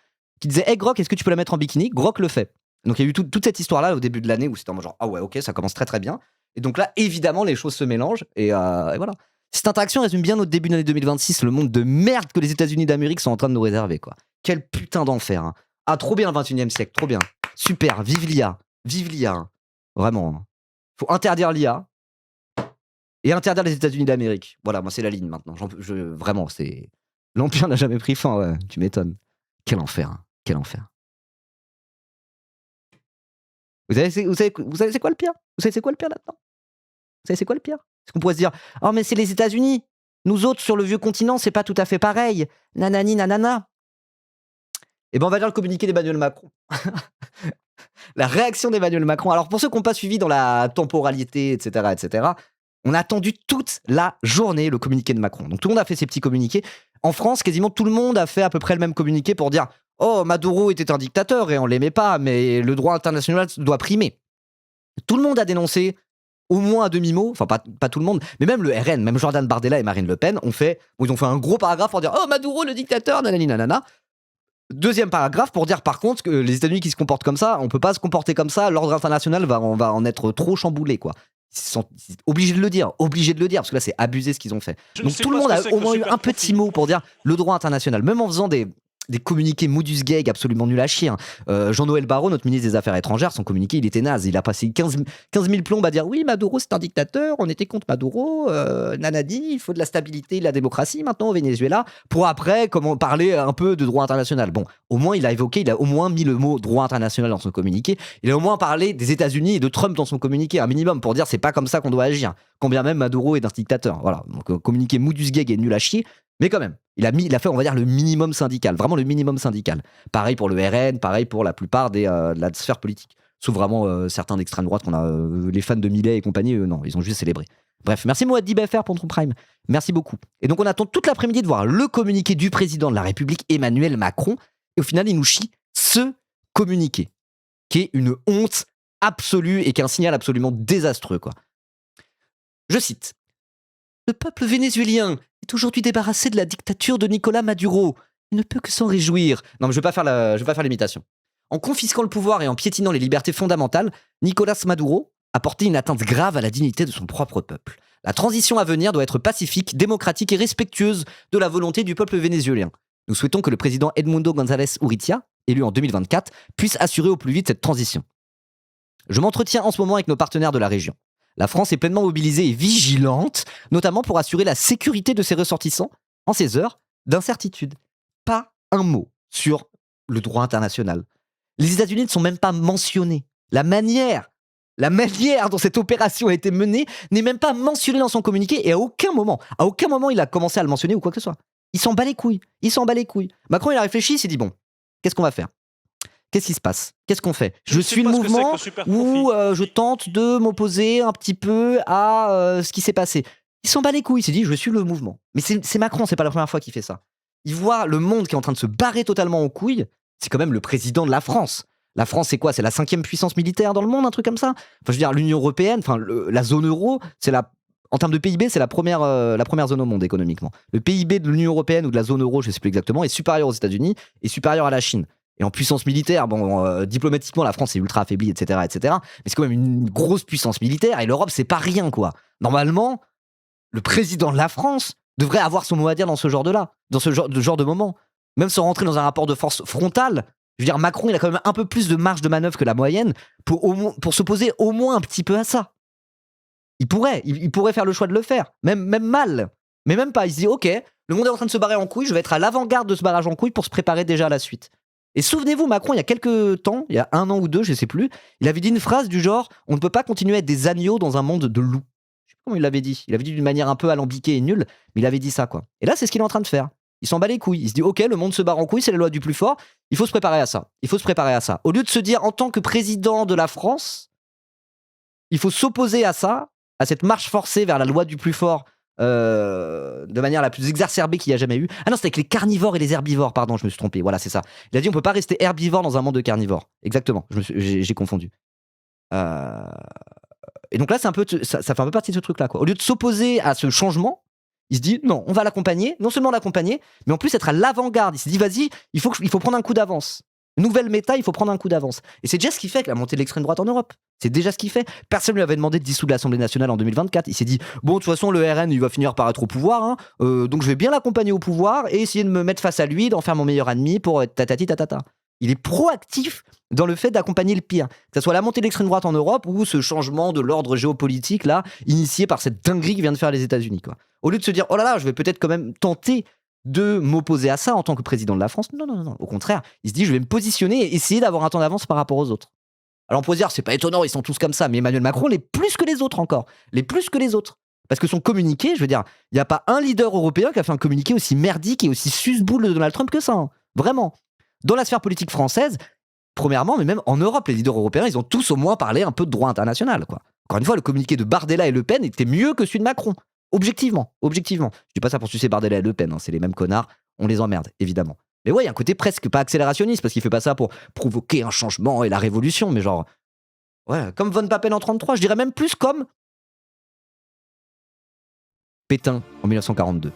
qui disaient hey Grok, est-ce que tu peux la mettre en bikini? Grok le fait. Donc il y a eu toute cette histoire-là au début de l'année où c'était en mode genre ah ouais, ok, ça commence très très bien. Et donc là, évidemment, les choses se mélangent et voilà. Cette interaction résume bien notre début d'année 2026, le monde de merde que les États-Unis d'Amérique sont en train de nous réserver, quoi. Quel putain d'enfer. Hein. Ah, trop bien le 21e siècle, trop bien. Super, vive l'IA. Vive l'IA. Hein. Vraiment. Faut interdire l'IA et interdire les États-Unis d'Amérique. Voilà, moi c'est la ligne maintenant. Vraiment, c'est l'empire n'a jamais pris fin. Ouais, tu m'étonnes. Quel enfer, hein. Quel enfer. Vous savez c'est quoi le pire? Vous savez c'est quoi le pire là-dedans? Vous savez c'est quoi le pire? C'est qu'on pourrait se dire oh mais c'est les États-Unis. Nous autres sur le vieux continent c'est pas tout à fait pareil. Nanani nanana. Eh ben on va lire le communiqué d'Emmanuel Macron. La réaction d'Emmanuel Macron. Alors pour ceux qui n'ont pas suivi dans la temporalité, etc., on a attendu toute la journée le communiqué de Macron. Donc tout le monde a fait ses petits communiqués. En France, quasiment tout le monde a fait à peu près le même communiqué pour dire « Oh, Maduro était un dictateur et on l'aimait pas, mais le droit international doit primer. » Tout le monde a dénoncé, au moins à demi-mot, enfin pas tout le monde, mais même le RN, même Jordan Bardella et Marine Le Pen, ils ont fait un gros paragraphe pour dire « Oh, Maduro le dictateur, nanani nanana ». Deuxième paragraphe pour dire par contre que les États-Unis qui se comportent comme ça, on peut pas se comporter comme ça, l'ordre international va en être trop chamboulé quoi. Ils sont obligés de le dire parce que là c'est abusé ce qu'ils ont fait. Donc tout le monde a au moins eu un petit mot pour dire le droit international, même en faisant des communiqués modus gag absolument nuls à chier. Hein. Jean-Noël Barrot, notre ministre des Affaires étrangères, son communiqué il était naze. Il a passé 15 000 plombes à dire oui Maduro c'est un dictateur, on était contre Maduro, nanadi, il faut de la stabilité, de la démocratie maintenant au Venezuela, pour après parler un peu de droit international. Bon, au moins il a au moins mis le mot droit international dans son communiqué, il a au moins parlé des États-Unis et de Trump dans son communiqué, un minimum, pour dire c'est pas comme ça qu'on doit agir, quand bien même Maduro est un dictateur. Voilà, donc communiqué modus gag et nul à chier. Mais quand même, il a fait, on va dire, le minimum syndical, vraiment le minimum syndical. Pareil pour le RN, pareil pour la plupart de la sphère politique. Sauf vraiment certains d'extrême droite qu'on a, les fans de Millet et compagnie, non, ils ont juste célébré. Bref, merci Mohamed BFR pour ton prime. Merci beaucoup. Et donc on attend toute l'après-midi de voir le communiqué du président de la République, Emmanuel Macron. Et au final, il nous chie ce communiqué, qui est une honte absolue et qui est un signal absolument désastreux, quoi. Je cite. Le peuple vénézuélien est aujourd'hui débarrassé de la dictature de Nicolás Maduro. Il ne peut que s'en réjouir. Non, mais je vais pas faire l'imitation. En confisquant le pouvoir et en piétinant les libertés fondamentales, Nicolás Maduro a porté une atteinte grave à la dignité de son propre peuple. La transition à venir doit être pacifique, démocratique et respectueuse de la volonté du peuple vénézuélien. Nous souhaitons que le président Edmundo González Urrutia, élu en 2024, puisse assurer au plus vite cette transition. Je m'entretiens en ce moment avec nos partenaires de la région. La France est pleinement mobilisée et vigilante, notamment pour assurer la sécurité de ses ressortissants en ces heures d'incertitude. Pas un mot sur le droit international. Les États-Unis ne sont même pas mentionnés. La manière dont cette opération a été menée n'est même pas mentionnée dans son communiqué et à aucun moment il a commencé à le mentionner ou quoi que ce soit. Il s'en bat les couilles. Macron, il a réfléchi, il s'est dit bon, qu'est-ce qu'on va faire ? Qu'est-ce qui se passe ? Qu'est-ce qu'on fait ? Je suis le mouvement où je tente de m'opposer un petit peu à ce qui s'est passé. Il s'en bat les couilles, il s'est dit je suis le mouvement. Mais c'est Macron, c'est pas la première fois qu'il fait ça. Il voit le monde qui est en train de se barrer totalement aux couilles. C'est quand même le président de la France. La France, c'est quoi ? C'est la 5e puissance militaire dans le monde, un truc comme ça ? Enfin, je veux dire, l'Union européenne, la zone euro, en termes de PIB, c'est la première zone au monde économiquement. Le PIB de l'Union européenne ou de la zone euro, je ne sais plus exactement, est supérieur aux États-Unis et supérieur à la Chine. Et en puissance militaire, diplomatiquement, la France est ultra affaiblie, etc., etc. Mais c'est quand même une grosse puissance militaire et l'Europe, c'est pas rien, quoi. Normalement, le président de la France devrait avoir son mot à dire dans ce genre de moment. Même sans rentrer dans un rapport de force frontal, je veux dire, Macron, il a quand même un peu plus de marge de manœuvre que la moyenne pour s'opposer au moins un petit peu à ça. Il pourrait faire le choix de le faire, même mal. Mais même pas, il se dit, ok, le monde est en train de se barrer en couille, je vais être à l'avant-garde de ce barrage en couille pour se préparer déjà à la suite. Et souvenez-vous, Macron, il y a quelques temps, il y a 1 an ou 2, je sais plus, il avait dit une phrase du genre « On ne peut pas continuer à être des agneaux dans un monde de loups ». Je sais pas comment il l'avait dit. Il avait dit d'une manière un peu alambiquée et nulle, mais il avait dit ça, quoi. Et là, c'est ce qu'il est en train de faire. Il s'en bat les couilles. Il se dit « Ok, le monde se barre en couille, c'est la loi du plus fort. Il faut se préparer à ça. Au lieu de se dire, en tant que président de la France, il faut s'opposer à ça, à cette marche forcée vers la loi du plus fort, de manière la plus exacerbée qu'il y a jamais eu. Ah non, c'était avec les carnivores et les herbivores, pardon, je me suis trompé, voilà, c'est ça. Il a dit on peut pas rester herbivore dans un monde de carnivores. Exactement, j'ai confondu. Et donc là, ça fait un peu partie de ce truc-là, quoi. Au lieu de s'opposer à ce changement, il se dit non, on va l'accompagner, non seulement l'accompagner, mais en plus être à l'avant-garde. Il se dit vas-y, il faut prendre un coup d'avance. Nouvelle méta, il faut prendre un coup d'avance. Et c'est déjà ce qui fait que la montée de l'extrême droite en Europe. C'est déjà ce qu'il fait. Personne ne lui avait demandé de dissoudre l'Assemblée nationale en 2024. Il s'est dit, bon, de toute façon, le RN, il va finir par être au pouvoir, hein, donc je vais bien l'accompagner au pouvoir et essayer de me mettre face à lui, d'en faire mon meilleur ennemi pour tatati tatata. Il est proactif dans le fait d'accompagner le pire. Que ce soit la montée de l'extrême droite en Europe ou ce changement de l'ordre géopolitique, là, initié par cette dinguerie que vient de faire les États-Unis, quoi. Au lieu de se dire, oh là là, je vais peut-être quand même tenter de m'opposer à ça en tant que président de la France. Non. Au contraire, il se dit, je vais me positionner et essayer d'avoir un temps d'avance par rapport aux autres. Alors on peut dire, c'est pas étonnant, ils sont tous comme ça, mais Emmanuel Macron l'est plus que les autres encore. Parce que son communiqué, je veux dire, il n'y a pas un leader européen qui a fait un communiqué aussi merdique et aussi susboule de Donald Trump que ça. Hein. Vraiment. Dans la sphère politique française, premièrement, mais même en Europe, les leaders européens, ils ont tous au moins parlé un peu de droit international, quoi. Encore une fois, le communiqué de Bardella et Le Pen était mieux que celui de Macron. Objectivement. Je dis pas ça pour sucer Bardella et Le Pen, hein, c'est les mêmes connards, on les emmerde, évidemment. Mais ouais, il y a un côté presque pas accélérationniste, parce qu'il fait pas ça pour provoquer un changement et la révolution, mais genre, ouais, comme Von Papen en 33, je dirais même plus comme Pétain en 1942.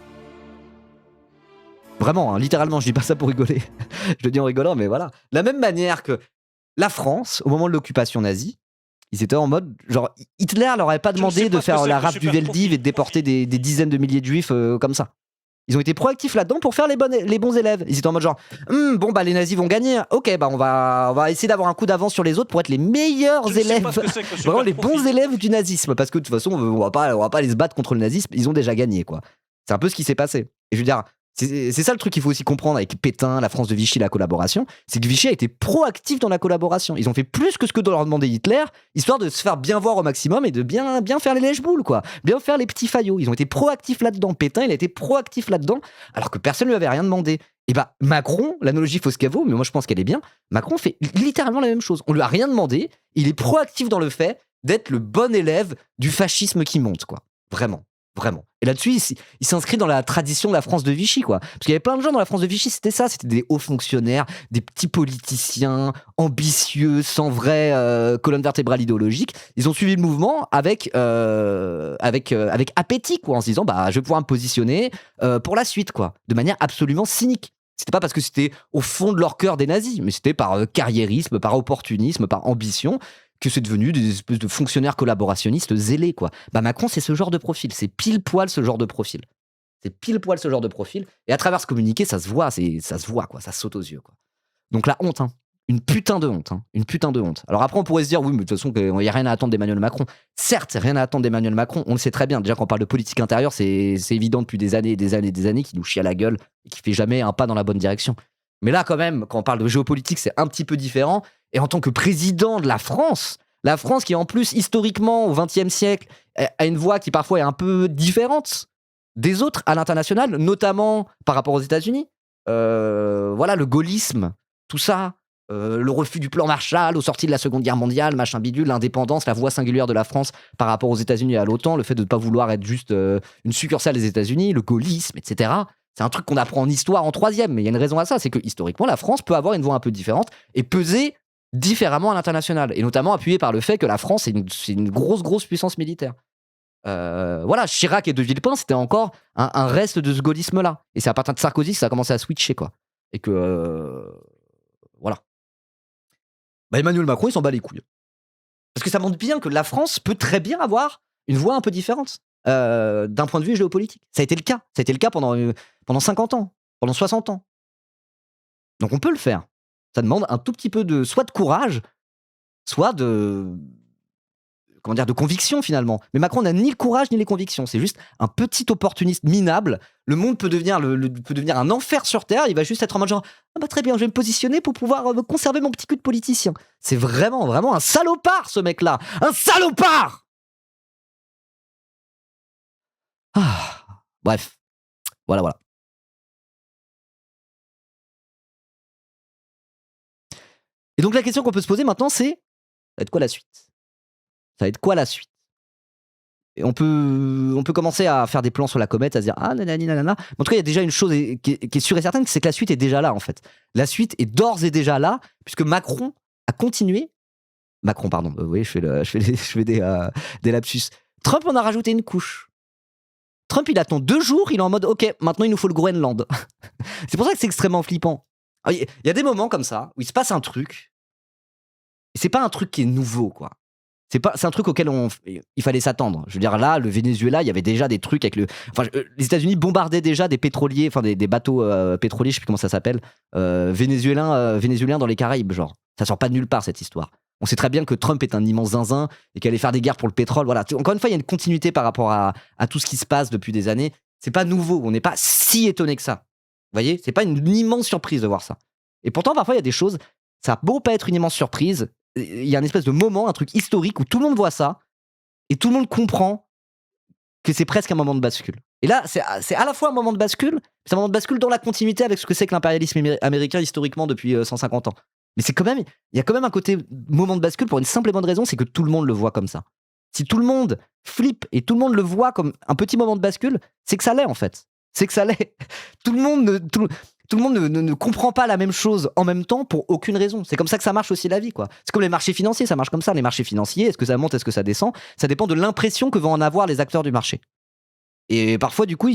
Vraiment, hein, littéralement, je dis pas ça pour rigoler, je le dis en rigolant, mais voilà. De la même manière que la France, au moment de l'occupation nazie, ils étaient en mode, genre, Hitler leur avait pas demandé de faire la rafle du Veldiv et de déporter des dizaines de milliers de juifs comme ça. Ils ont été proactifs là-dedans pour faire les bons élèves. Ils étaient en mode genre, bon bah les nazis vont gagner. Ok, bah on va essayer d'avoir un coup d'avance sur les autres pour être les meilleurs élèves, vraiment les bons élèves du nazisme. Parce que de toute façon, on va pas aller se battre contre le nazisme. Ils ont déjà gagné, quoi. C'est un peu ce qui s'est passé. Et je veux dire, c'est ça le truc qu'il faut aussi comprendre avec Pétain, la France de Vichy, la collaboration, c'est que Vichy a été proactif dans la collaboration. Ils ont fait plus que ce que leur demandait Hitler, histoire de se faire bien voir au maximum et de bien faire les lèche-boules, quoi. Bien faire les petits faillots. Ils ont été proactifs là-dedans. Pétain, il a été proactif là-dedans, alors que personne ne lui avait rien demandé. Et bah, Macron, l'analogie fausse caveau, mais moi je pense qu'elle est bien, Macron fait littéralement la même chose. On lui a rien demandé, il est proactif dans le fait d'être le bon élève du fascisme qui monte, quoi. Vraiment. Vraiment. Et là-dessus, il s'inscrit dans la tradition de la France de Vichy, quoi. Parce qu'il y avait plein de gens dans la France de Vichy, c'était ça. C'était des hauts fonctionnaires, des petits politiciens ambitieux, sans vraie colonne vertébrale idéologique. Ils ont suivi le mouvement avec appétit, quoi, en se disant, je vais pouvoir me positionner pour la suite, quoi. De manière absolument cynique. C'était pas parce que c'était au fond de leur cœur des nazis, mais c'était par carriérisme, par opportunisme, par ambition, que c'est devenu des espèces de fonctionnaires collaborationnistes zélés, quoi. Macron, c'est ce genre de profil. C'est pile poil ce genre de profil. C'est pile poil ce genre de profil. Et à travers ce communiqué, ça se voit, quoi. Ça saute aux yeux, quoi. Donc la honte, hein. Une putain de honte, hein. Une putain de honte. Alors après, on pourrait se dire, oui, mais de toute façon, il n'y a rien à attendre d'Emmanuel Macron. Certes, rien à attendre d'Emmanuel Macron. On le sait très bien. Déjà, quand on parle de politique intérieure, c'est évident depuis des années et des années et des années qu'il nous chie à la gueule et qu'il fait jamais un pas dans la bonne direction. Mais là, quand même, quand on parle de géopolitique, c'est un petit peu différent. Et en tant que président de la France qui, en plus, historiquement, au XXe siècle, a une voix qui parfois est un peu différente des autres à l'international, notamment par rapport aux États-Unis. Le gaullisme, tout ça, le refus du plan Marshall aux sorties de la Seconde Guerre mondiale, machin bidule, l'indépendance, la voix singulière de la France par rapport aux États-Unis et à l'OTAN, le fait de ne pas vouloir être juste une succursale des États-Unis, le gaullisme, etc. C'est un truc qu'on apprend en histoire en 3e, mais il y a une raison à ça, c'est que historiquement, la France peut avoir une voix un peu différente et peser différemment à l'international, et notamment appuyé par le fait que la France c'est une grosse puissance militaire. Chirac et De Villepin, c'était encore un reste de ce gaullisme-là. Et c'est à partir de Sarkozy que ça a commencé à switcher, quoi. Et que... voilà. Emmanuel Macron, il s'en bat les couilles. Parce que ça montre bien que la France peut très bien avoir une voix un peu différente d'un point de vue géopolitique. Ça a été le cas. Ça a été le cas pendant 50 ans, pendant 60 ans. Donc on peut le faire. Ça demande un tout petit peu soit de courage, soit de conviction, finalement. Mais Macron n'a ni le courage ni les convictions. C'est juste un petit opportuniste minable. Le monde peut devenir peut devenir un enfer sur Terre. Il va juste être en mode genre, très bien, je vais me positionner pour pouvoir conserver mon petit cul de politicien. C'est vraiment un salopard, ce mec-là. Un salopard. Bref. Voilà. Et donc la question qu'on peut se poser maintenant, c'est, ça va être quoi la suite? Et on peut commencer à faire des plans sur la comète, à se dire nanani nanana. Mais en tout cas, il y a déjà une chose qui est sûre et certaine, c'est que la suite est déjà là, en fait. La suite est d'ores et déjà là, puisque Macron a continué. Macron, pardon. Oui, je fais des lapsus. Trump en a rajouté une couche. Trump, il attend 2 jours, il est en mode OK, maintenant il nous faut le Groenland. C'est pour ça que c'est extrêmement flippant. Il y a des moments comme ça où il se passe un truc. Et c'est pas un truc qui est nouveau, quoi. C'est un truc auquel il fallait s'attendre. Je veux dire, là, le Venezuela, il y avait déjà des trucs avec les États-Unis bombardaient déjà des pétroliers, des bateaux pétroliers, je sais plus comment ça s'appelle, vénézuéliens dans les Caraïbes, genre. Ça sort pas de nulle part, cette histoire. On sait très bien que Trump est un immense zinzin et qu'il allait faire des guerres pour le pétrole. Voilà. Encore une fois, il y a une continuité par rapport à tout ce qui se passe depuis des années. C'est pas nouveau. On n'est pas si étonné que ça. Vous voyez, c'est pas une immense surprise de voir ça. Et pourtant, parfois, il y a des choses, ça a beau pas être une immense surprise, il y a une espèce de moment, un truc historique où tout le monde voit ça et tout le monde comprend que c'est presque un moment de bascule. Et là, c'est à la fois un moment de bascule, c'est un moment de bascule dans la continuité avec ce que c'est que l'impérialisme américain historiquement depuis 150 ans. Mais il y a quand même un côté moment de bascule pour une simple et bonne raison, c'est que tout le monde le voit comme ça. Si tout le monde flippe et tout le monde le voit comme un petit moment de bascule, c'est que ça l'est en fait. C'est que ça l'est. Tout le monde ne comprend pas la même chose en même temps pour aucune raison. C'est comme ça que ça marche aussi la vie, quoi. C'est comme les marchés financiers, ça marche comme ça. Les marchés financiers, est-ce que ça monte, est-ce que ça descend? Ça dépend de l'impression que vont en avoir les acteurs du marché. Et parfois, du coup,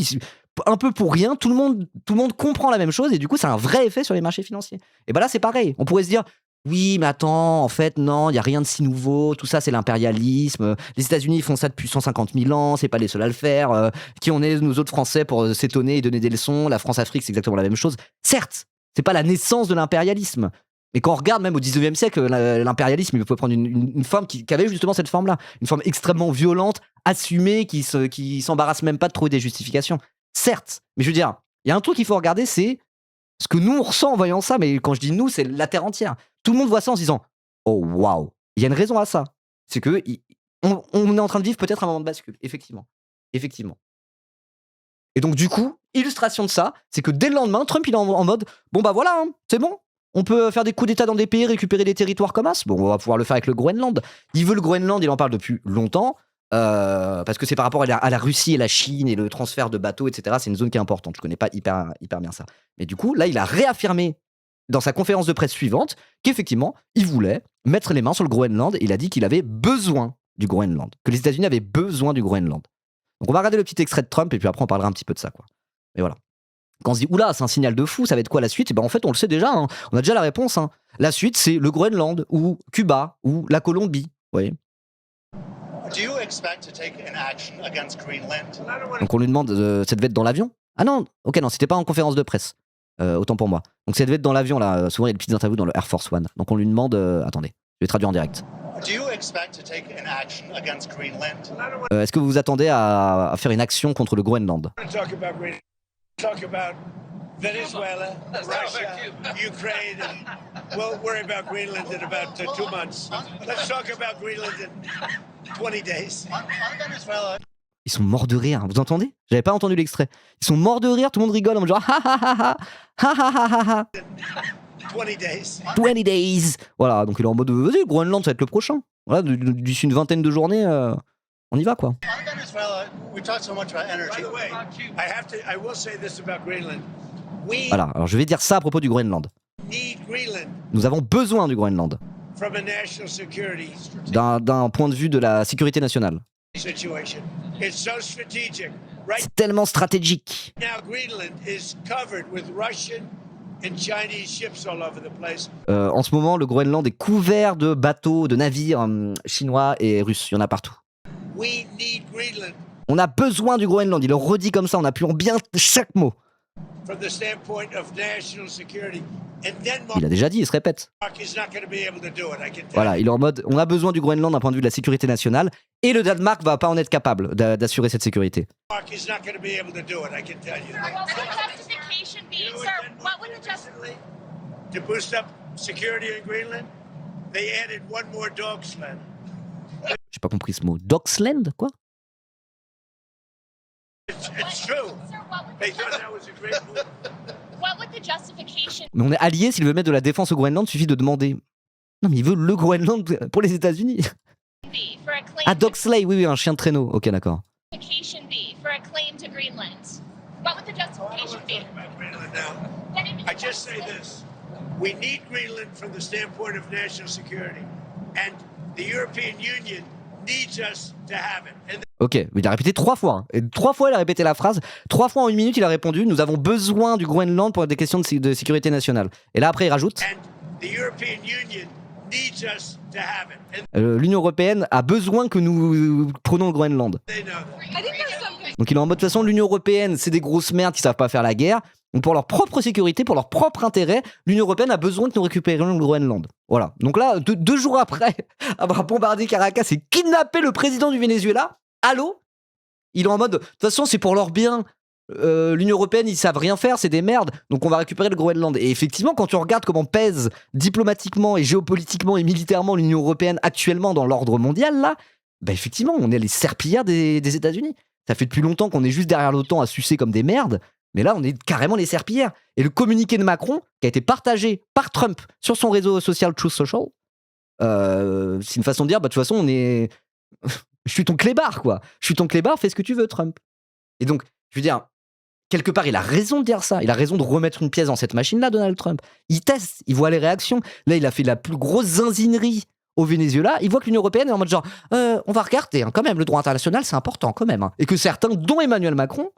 un peu pour rien, tout le monde comprend la même chose et du coup, ça a un vrai effet sur les marchés financiers. Et là, c'est pareil. On pourrait se dire, oui, mais attends, en fait, non, il n'y a rien de si nouveau. Tout ça, c'est l'impérialisme. Les États-Unis font ça depuis 150 000 ans. C'est pas les seuls à le faire. Qui on est, nous autres Français, pour s'étonner et donner des leçons? La France-Afrique, c'est exactement la même chose. Certes, c'est pas la naissance de l'impérialisme. Mais quand on regarde même au 19e siècle, l'impérialisme, il peut prendre une forme qui avait justement cette forme-là. Une forme extrêmement violente, assumée, qui s'embarrasse même pas de trouver des justifications. Certes, mais je veux dire, il y a un truc qu'il faut regarder, c'est ce que nous on ressent en voyant ça, mais quand je dis nous, c'est la Terre entière. Tout le monde voit ça en se disant « Oh, waouh !» Il y a une raison à ça. C'est que on est en train de vivre peut-être un moment de bascule, effectivement. Et donc du coup, illustration de ça, c'est que dès le lendemain, Trump il est en mode « Bon bah voilà, hein, c'est bon. On peut faire des coups d'État dans des pays, récupérer des territoires comme as. Bon, on va pouvoir le faire avec le Groenland. » Il veut le Groenland, il en parle depuis longtemps. Parce que c'est par rapport à la Russie et la Chine et le transfert de bateaux, etc. C'est une zone qui est importante. Je connais pas hyper bien ça. Mais du coup, là, il a réaffirmé dans sa conférence de presse suivante qu'effectivement, il voulait mettre les mains sur le Groenland. Il a dit qu'il avait besoin du Groenland, que les États-Unis avaient besoin du Groenland. Donc on va regarder le petit extrait de Trump et puis après on parlera un petit peu de ça, quoi. Mais voilà. Quand on se dit oula, c'est un signal de fou, ça va être quoi la suite? Et ben en fait, on le sait déjà. Hein. On a déjà la réponse. Hein. La suite, c'est le Groenland ou Cuba ou la Colombie. Vous voyez. Do you expect to take an action against Greenland? Donc on lui demande, ça devait être dans l'avion? Ah non, ok, non, c'était pas en conférence de presse. Autant pour moi. Donc ça devait être dans l'avion, là. Souvent, il y a des petites interviews dans le Air Force One. Donc on lui demande, attendez, je vais traduire en direct. Do you expect to take an action against Greenland? Est-ce que vous vous attendez à faire une action contre le Groenland? Talk about Greenland. Talk about Venezuela, Russia, Ukraine, and we'll worry about Greenland in about 2 months. Let's talk about Greenland in 20 days. On Venezuela. Ils sont morts de rire, vous entendez? J'avais pas entendu l'extrait. Ils sont morts de rire, tout le monde rigole en mode genre ha ha ha ha ha ha ha ha ha. 20 days. 20 days. Voilà, donc il est en mode vas-y, le Groenland, ça va être le prochain. Voilà, d'ici une vingtaine de journées, on y va quoi. On Venezuela, we talk so much about By energy. the way, I will say this about Greenland. We Voilà, alors je vais dire ça à propos du Groenland. need Greenland Nous avons besoin du Groenland, from a national security d'un point de vue de la sécurité nationale. situation. It's so strategic. Right C'est tellement stratégique. now, Greenland is covered with Russian and Chinese ships all over the place. En ce moment, le Groenland est couvert de bateaux, de navires chinois et russes. Il y en a partout. We need Greenland On a besoin du Groenland. Il le redit comme ça en appulant bien chaque mot. from the standpoint of national security. And Il a déjà dit, il se répète. Denmark is not going to be able to do it, I can tell Voilà, il est en mode on a besoin du Groenland d'un point de vue de la sécurité nationale et le Danemark va pas en être capable d'assurer cette sécurité. Denmark is not going to be able to do it, I can tell you. What would the justification be, You know sir? Denmark What would the did justification? recently to boost up security in Greenland? They added one more dog sled. J'ai pas compris ce mot. Docksland, quoi? It's true. Sir, what would They the thought that was a great move. what would the justification Mais on est alliés, s'il veut mettre de la défense au Groenland, il suffit de demander. Non, mais il veut le Groenland pour les États-Unis. be for a claim Ah, Docksley, oui, un chien de traîneau. Ok, d'accord. justification be for a claim to Greenland? What would the I don't justification want to be? talk about Greenland now. Then it I just say this. We need Greenland from the standpoint of national security. And the European Union needs us to have it. And Ok, mais il a répété 3 fois. Hein. Et 3 fois, il a répété la phrase. 3 fois en 1 minute, il a répondu nous avons besoin du Groenland pour des questions de sécurité nationale. Et là, après, il rajoute the European Union needs us to have it. And l'Union européenne a besoin que nous prenions le Groenland. they know that. Donc il est en mode de toute façon, l'Union européenne, c'est des grosses merdes qui savent pas faire la guerre. Donc pour leur propre sécurité, pour leur propre intérêt, l'Union européenne a besoin que nous récupérions le Groenland. Voilà. Donc là, 2 jours après avoir bombardé Caracas et kidnappé le président du Venezuela, allô? Il est en mode de toute façon, c'est pour leur bien. L'Union européenne, ils savent rien faire, c'est des merdes. Donc on va récupérer le Groenland. Et effectivement, quand tu regardes comment pèse diplomatiquement et géopolitiquement et militairement l'Union européenne actuellement dans l'ordre mondial, là, bah effectivement, on est les serpillères des États-Unis. Ça fait depuis longtemps qu'on est juste derrière l'OTAN à sucer comme des merdes. Mais là, on est carrément les serpillères. Et le communiqué de Macron, qui a été partagé par Trump sur son réseau social Truth Social, c'est une façon de dire, bah de toute façon, on est... je suis ton clébard, quoi. Je suis ton clébard, fais ce que tu veux, Trump. Et donc, je veux dire, quelque part, il a raison de dire ça. Il a raison de remettre une pièce dans cette machine-là, Donald Trump. Il teste, il voit les réactions. Là, il a fait la plus grosse zinzinerie au Venezuela. Il voit que l'Union européenne est en mode genre, on va regarder, hein, quand même, le droit international, c'est important, quand même. Hein. Et que certains, dont Emmanuel Macron,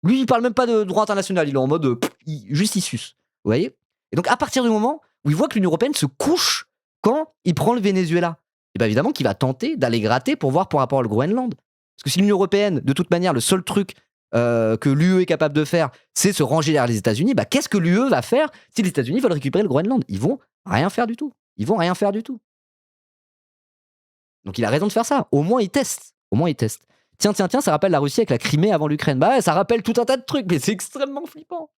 lui, il parle même pas de droit international. Il est en mode, juste il suce. Vous voyez? Et donc, à partir du moment où il voit que l'Union européenne se couche quand il prend le Venezuela, et bien évidemment qu'il va tenter d'aller gratter pour voir par rapport au Groenland. Parce que si l'Union européenne, de toute manière, le seul truc que l'UE est capable de faire, c'est se ranger derrière les États-Unis, bah qu'est-ce que l'UE va faire si les États-Unis veulent récupérer le Groenland? Ils vont rien faire du tout. Ils vont rien faire du tout. Donc il a raison de faire ça. Au moins il teste. Au moins il teste. Tiens, ça rappelle la Russie avec la Crimée avant l'Ukraine. Bah ouais, ça rappelle tout un tas de trucs, mais c'est extrêmement flippant.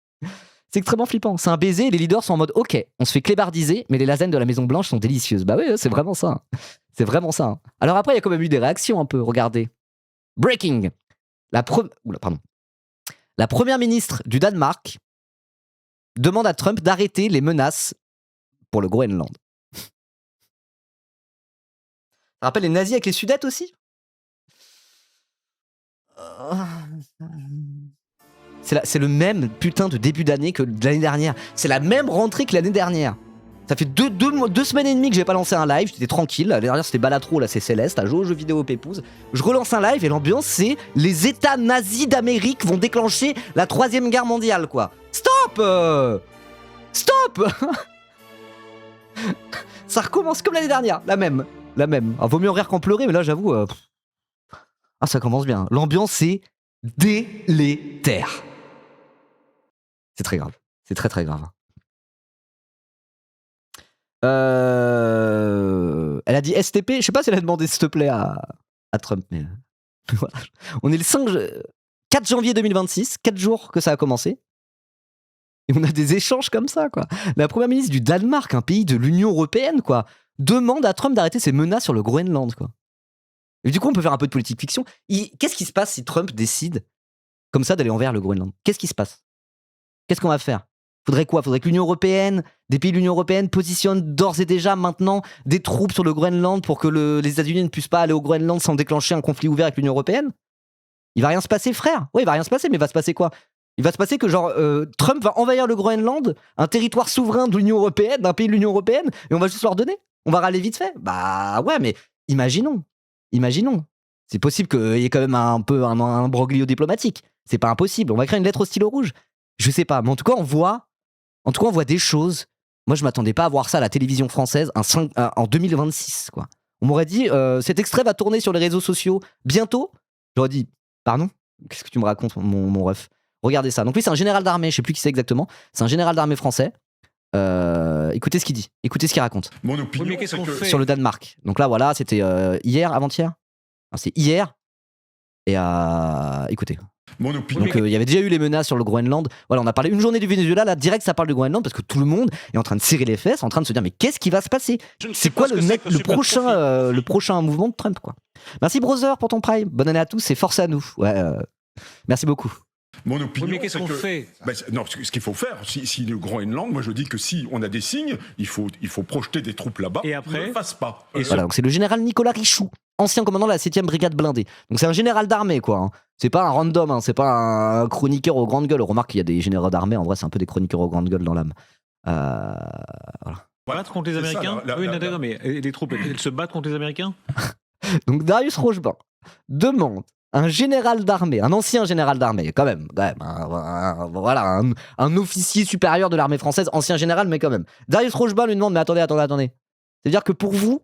C'est extrêmement flippant. C'est un baiser, les leaders sont en mode ok, on se fait clébardiser, mais les lasagnes de la Maison Blanche sont délicieuses. Bah oui, c'est vraiment ça. C'est vraiment ça. Alors après, il y a quand même eu des réactions un peu. Regardez. Breaking. La première ministre du Danemark demande à Trump d'arrêter les menaces pour le Groenland. Ça rappelle les nazis avec les Sudètes aussi? C'est le même putain de début d'année que de l'année dernière. C'est la même rentrée que l'année dernière. Ça fait deux semaines et demie que j'ai pas lancé un live, j'étais tranquille. L'année dernière c'était Balatro, là c'est Céleste, à jouer aux jeux vidéo Pépouze. Je relance un live et l'ambiance c'est les États nazis d'Amérique vont déclencher la 3ème guerre mondiale quoi. Stop Stop Ça recommence comme l'année dernière, la même. Alors, vaut mieux en rire qu'en pleurer, mais là j'avoue... Ah ça commence bien. L'ambiance c'est délétère. C'est très grave. C'est très très grave. Elle a dit STP, je sais pas si elle a demandé s'il te plaît à Trump, mais voilà. On est le 4 janvier 2026, 4 jours que ça a commencé. Et on a des échanges comme ça, quoi. La première ministre du Danemark, un pays de l'Union Européenne, quoi, demande à Trump d'arrêter ses menaces sur le Groenland, quoi. Et du coup, on peut faire un peu de politique fiction. Qu'est-ce qui se passe si Trump décide, comme ça, d'aller envers le Groenland? Qu'est-ce qui se passe? Qu'est-ce qu'on va faire? Faudrait quoi? Faudrait que l'Union Européenne, des pays de l'Union Européenne positionnent d'ores et déjà maintenant des troupes sur le Groenland pour que les États-Unis ne puissent pas aller au Groenland sans déclencher un conflit ouvert avec l'Union Européenne? Il va rien se passer, frère. Oui, il va rien se passer, mais il va se passer quoi? Il va se passer que genre Trump va envahir le Groenland, un territoire souverain de l'Union Européenne, d'un pays de l'Union Européenne, et on va juste leur donner? On va râler vite fait? Bah ouais, mais imaginons. C'est possible qu'il y ait quand même un peu un broglio diplomatique. C'est pas impossible. On va créer une lettre au stylo rouge. Je sais pas, mais en tout cas, on voit des choses. Moi, je m'attendais pas à voir ça à la télévision française en 2026, quoi. On m'aurait dit, cet extrait va tourner sur les réseaux sociaux bientôt. J'aurais dit, pardon? Qu'est-ce que tu me racontes, mon ref? Regardez ça. Donc lui, c'est un général d'armée, je sais plus qui c'est exactement. C'est un général d'armée français. Écoutez ce qu'il dit. Écoutez ce qu'il raconte. Mon opinion, oui, c'est que... Sur le Danemark. Donc là, voilà, c'était hier, avant-hier. Enfin, c'est hier. Et écoutez. Mon opinion. Donc il y avait déjà eu les menaces sur le Groenland. Voilà, on a parlé une journée du Venezuela, là direct ça parle du Groenland parce que tout le monde est en train de serrer les fesses, en train de se dire mais qu'est-ce qui va se passer? C'est quoi le prochain mouvement de Trump, quoi. Merci Brother pour ton prime. Bonne année à tous et force à nous. Ouais, merci beaucoup. Mon opinion, mais qu'est-ce qu'on fait? Non, ce qu'il faut faire, si le Groenland, moi je dis que si on a des signes, il faut projeter des troupes là-bas. Et après, ne le fasse pas. Voilà, donc c'est le général Nicolas Richoux, ancien commandant de la 7ème brigade blindée. Donc c'est un général d'armée, quoi. Hein. C'est pas un random, hein. C'est pas un chroniqueur aux grandes gueules. Remarque qu'il y a des généraux d'armée, en vrai c'est un peu des chroniqueurs aux grandes gueules dans l'âme. Voilà. Battre contre les Américains? Oui, d'accord, mais les troupes, elles se battent contre les Américains? Donc Darius Rochebin demande un général d'armée, un ancien général d'armée, quand même voilà, un officier supérieur de l'armée française, ancien général, mais quand même. Darius Rochebin lui demande, mais attendez. C'est-à-dire que pour vous,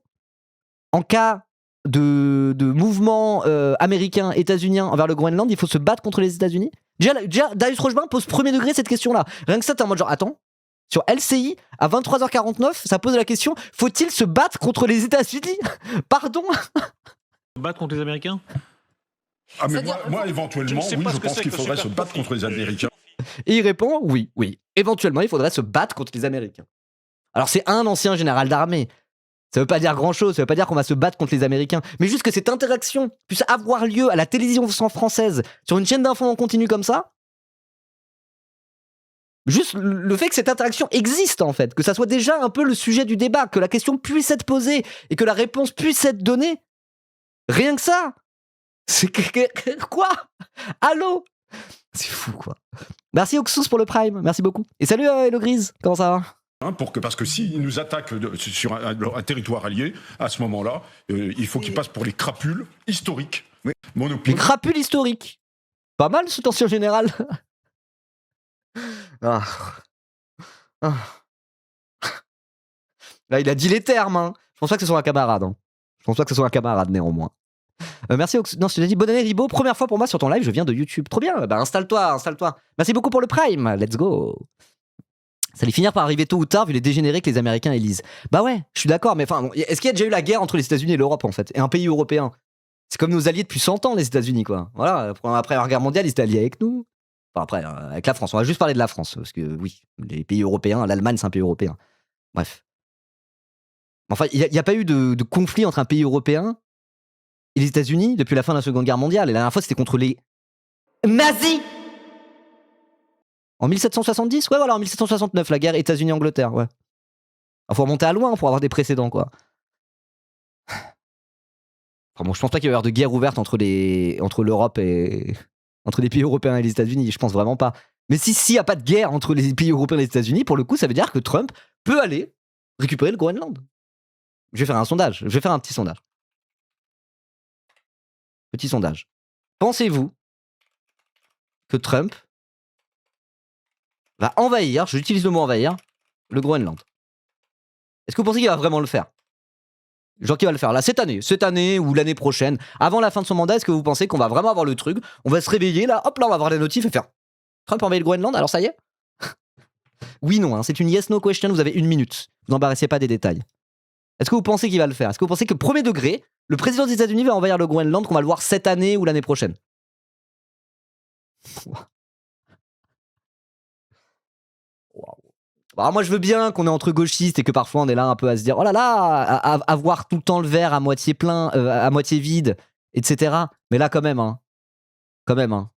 en cas de mouvement américain, états-unien envers le Groenland, il faut se battre contre les États-Unis? Déjà, Darius Rochebin pose premier degré cette question-là. Rien que ça, t'es en mode genre, attends, sur LCI, à 23h49, ça pose la question, faut-il se battre contre les États-Unis? Pardon? Se battre contre les Américains? Ah mais moi éventuellement, oui, je pense qu'il faudrait se battre contre les Américains. Et il répond, oui, éventuellement, il faudrait se battre contre les Américains. Alors c'est un ancien général d'armée. Ça veut pas dire grand-chose, ça veut pas dire qu'on va se battre contre les Américains, mais juste que cette interaction puisse avoir lieu à la télévision française, sur une chaîne d'infos en continu comme ça, juste le fait que cette interaction existe en fait, que ça soit déjà un peu le sujet du débat, que la question puisse être posée et que la réponse puisse être donnée, rien que ça. C'est quoi? Allô? C'est fou, quoi. Merci Oxus pour le prime, merci beaucoup. Et salut Hello Grise, comment ça va? Parce que s'ils nous attaquent sur un territoire allié, à ce moment-là, il faut qu'ils passent pour les crapules historiques. Oui. Les crapules historiques. Pas mal cet ancien général. Là, il a dit les termes. Hein. Je pense pas que ce soit un camarade. Hein. Je pense pas que ce soit un camarade, néanmoins. Merci. Non, je te l'ai dit, bonne année Ribo. Première fois pour moi sur ton live, je viens de YouTube. Trop bien. Bah, installe-toi. Merci beaucoup pour le prime. Let's go. Ça allait finir par arriver tôt ou tard vu les dégénérés que les Américains élisent. Bah ouais, je suis d'accord, mais enfin, bon, est-ce qu'il y a déjà eu la guerre entre les États-Unis et l'Europe en fait? Et un pays européen? C'est comme nos alliés depuis 100 ans, les États-Unis, quoi. Voilà, après la guerre mondiale, ils étaient alliés avec nous. Enfin, après, avec la France. On va juste parler de la France, parce que oui, les pays européens, l'Allemagne, c'est un pays européen. Bref. Enfin, il n'y a pas eu de conflit entre un pays européen et les États-Unis depuis la fin de la Seconde Guerre mondiale. Et la dernière fois, c'était contre les nazis. En 1770? Ouais, voilà, en 1769, la guerre États-Unis-Angleterre, ouais. Il faut remonter à loin pour avoir des précédents, quoi. Enfin, bon, je pense pas qu'il va y avoir de guerre ouverte entre l'Europe et entre les pays européens et les États-Unis. Je pense vraiment pas. Mais s'il n'y a pas de guerre entre les pays européens et les États-Unis, pour le coup, ça veut dire que Trump peut aller récupérer le Groenland. Je vais faire un sondage. Je vais faire un petit sondage. Petit sondage. Pensez-vous que Trump va envahir, j'utilise le mot envahir, le Groenland? Est-ce que vous pensez qu'il va vraiment le faire? Genre qu'il va le faire là, cette année ou l'année prochaine, avant la fin de son mandat, est-ce que vous pensez qu'on va vraiment avoir le truc? On va se réveiller là, hop là, on va avoir les notifs et faire Trump envahit le Groenland, alors ça y est? Oui, non, hein, c'est une yes-no question, vous avez 1 minute. Vous n'embarrassez pas des détails. Est-ce que vous pensez qu'il va le faire? Est-ce que vous pensez que premier degré, le président des États-Unis va envahir le Groenland, qu'on va le voir cette année ou l'année prochaine? Alors moi je veux bien qu'on est entre gauchistes et que parfois on est là un peu à se dire oh là là, à voir tout le temps le verre à moitié plein, à moitié vide, etc. Mais là quand même, hein. Quand même, hein.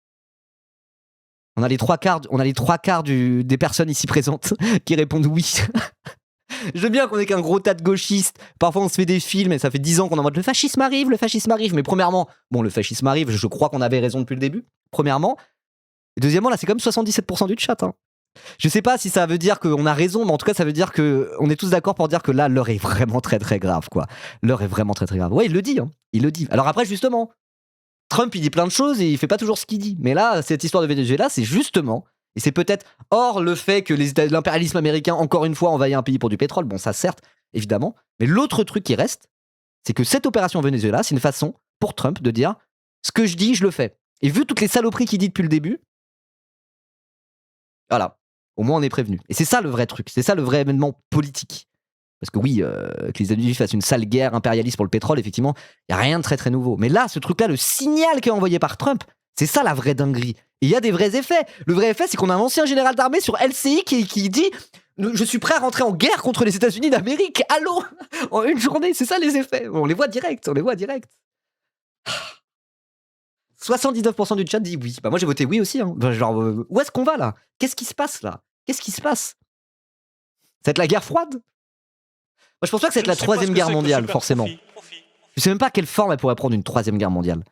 On a les trois quarts des personnes ici présentes qui répondent oui. Je veux bien qu'on ait qu'un gros tas de gauchistes. Parfois on se fait des films et ça fait 10 ans qu'on est en mode le fascisme arrive. Mais premièrement, bon le fascisme arrive, je crois qu'on avait raison depuis le début. Premièrement. Et deuxièmement, là c'est comme 77% du chat, hein. Je sais pas si ça veut dire qu'on a raison, mais en tout cas ça veut dire qu'on est tous d'accord pour dire que là l'heure est vraiment très très grave, quoi. L'heure est vraiment très très grave. Ouais, il le dit, hein. Il le dit. Alors après justement, Trump il dit plein de choses et il fait pas toujours ce qu'il dit. Mais là, cette histoire de Venezuela, c'est justement, et c'est peut-être hors le fait que l'impérialisme américain encore une fois envahit un pays pour du pétrole. Bon, ça certes, évidemment. Mais l'autre truc qui reste, c'est que cette opération au Venezuela, c'est une façon pour Trump de dire ce que je dis, je le fais. Et vu toutes les saloperies qu'il dit depuis le début, voilà. Au moins on est prévenu. Et c'est ça le vrai truc, c'est ça le vrai événement politique. Parce que oui, que les États-Unis fassent une sale guerre impérialiste pour le pétrole, effectivement, il n'y a rien de très très nouveau. Mais là, ce truc-là, le signal qui est envoyé par Trump, c'est ça la vraie dinguerie. Et il y a des vrais effets. Le vrai effet, c'est qu'on a un ancien général d'armée sur LCI qui dit « Je suis prêt à rentrer en guerre contre les États-Unis d'Amérique, allô ?» En une journée, c'est ça les effets. On les voit direct, 79% du chat dit oui. Bah moi j'ai voté oui aussi, hein. Genre, où est-ce qu'on va là? Qu'est-ce qui se passe là? Qu'est-ce qui se passe? Ça va être la guerre froide? Moi je pense pas que ça va être la troisième guerre mondiale, forcément. Je sais même pas quelle forme elle pourrait prendre une troisième guerre mondiale.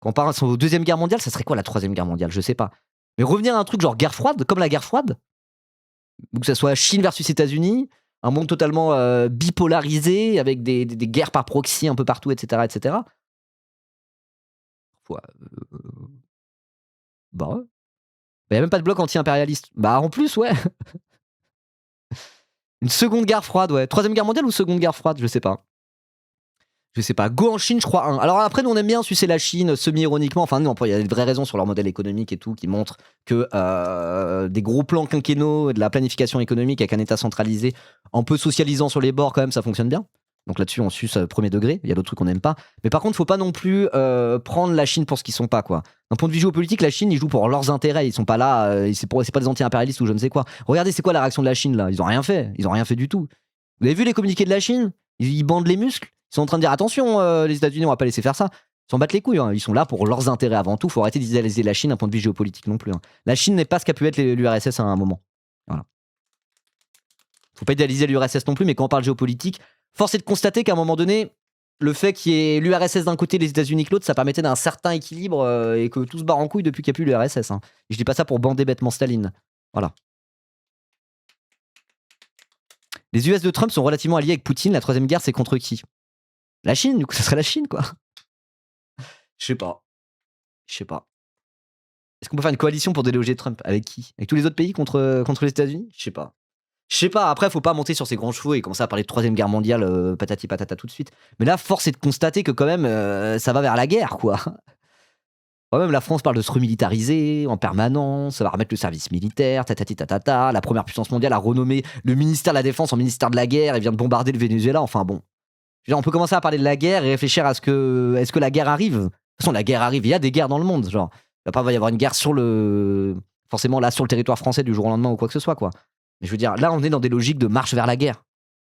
Quand on parle de deuxième guerre mondiale, ça serait quoi la troisième guerre mondiale? Je sais pas. Mais revenir à un truc genre guerre froide, comme la guerre froide, ou que ça soit Chine versus États-Unis, un monde totalement bipolarisé, avec des guerres par proxy un peu partout, etc. etc. Bah ouais. Il n'y a même pas de bloc anti-impérialiste. Bah en plus, ouais. Une seconde guerre froide, ouais. Troisième guerre mondiale ou seconde guerre froide? Je sais pas. Go en Chine, je crois. Alors après, nous on aime bien sucer la Chine semi-ironiquement. Enfin, non, il y a des vraies raisons sur leur modèle économique et tout qui montrent que des gros plans quinquennaux, de la planification économique avec un État centralisé, un peu socialisant sur les bords, quand même, ça fonctionne bien. Donc là-dessus, on suce premier degré. Il y a d'autres trucs qu'on n'aime pas. Mais par contre, faut pas non plus prendre la Chine pour ce qu'ils sont pas, quoi. D'un point de vue géopolitique, la Chine, ils jouent pour leurs intérêts. Ils sont pas là, c'est pas des anti-impérialistes ou je ne sais quoi. Regardez, c'est quoi la réaction de la Chine, là? Ils ont rien fait. Ils ont rien fait du tout. Vous avez vu les communiqués de la Chine? Ils bandent les muscles. Ils sont en train de dire attention, les États-Unis, on va pas laisser faire ça. Ils s'en battent les couilles, hein. Ils sont là pour leurs intérêts avant tout. Faut arrêter d'idéaliser la Chine d'un point de vue géopolitique non plus, hein. La Chine n'est pas ce qu'a pu être l'URSS à un moment. Voilà. Faut pas idéaliser l'URSS non plus, mais quand on parle géopolitique, force est de constater qu'à un moment donné, le fait qu'il y ait l'URSS d'un côté et les États-Unis de l'autre, ça permettait d'un certain équilibre et que tout se barre en couille depuis qu'il n'y a plus l'URSS, hein. Et je dis pas ça pour bander bêtement Staline. Voilà. Les US de Trump sont relativement alliés avec Poutine. La troisième guerre, c'est contre qui? La Chine, du coup, ça serait la Chine, quoi. Je sais pas. Est-ce qu'on peut faire une coalition pour déloger Trump? Avec qui? Avec tous les autres pays contre les États-Unis? Je sais pas. Après, faut pas monter sur ses grands chevaux et commencer à parler de troisième guerre mondiale, patati patata tout de suite. Mais là, force est de constater que quand même, ça va vers la guerre, quoi. Quand même, la France parle de se remilitariser en permanence, ça va remettre le service militaire, tatati tatata. La première puissance mondiale a renommé le ministère de la Défense en ministère de la guerre et vient de bombarder le Venezuela. Enfin bon. On peut commencer à parler de la guerre et réfléchir à est-ce que la guerre arrive? De toute façon, la guerre arrive, il y a des guerres dans le monde. Genre, il va pas y avoir une guerre forcément là sur le territoire français du jour au lendemain ou quoi que ce soit, quoi. Mais je veux dire, là, on est dans des logiques de marche vers la guerre.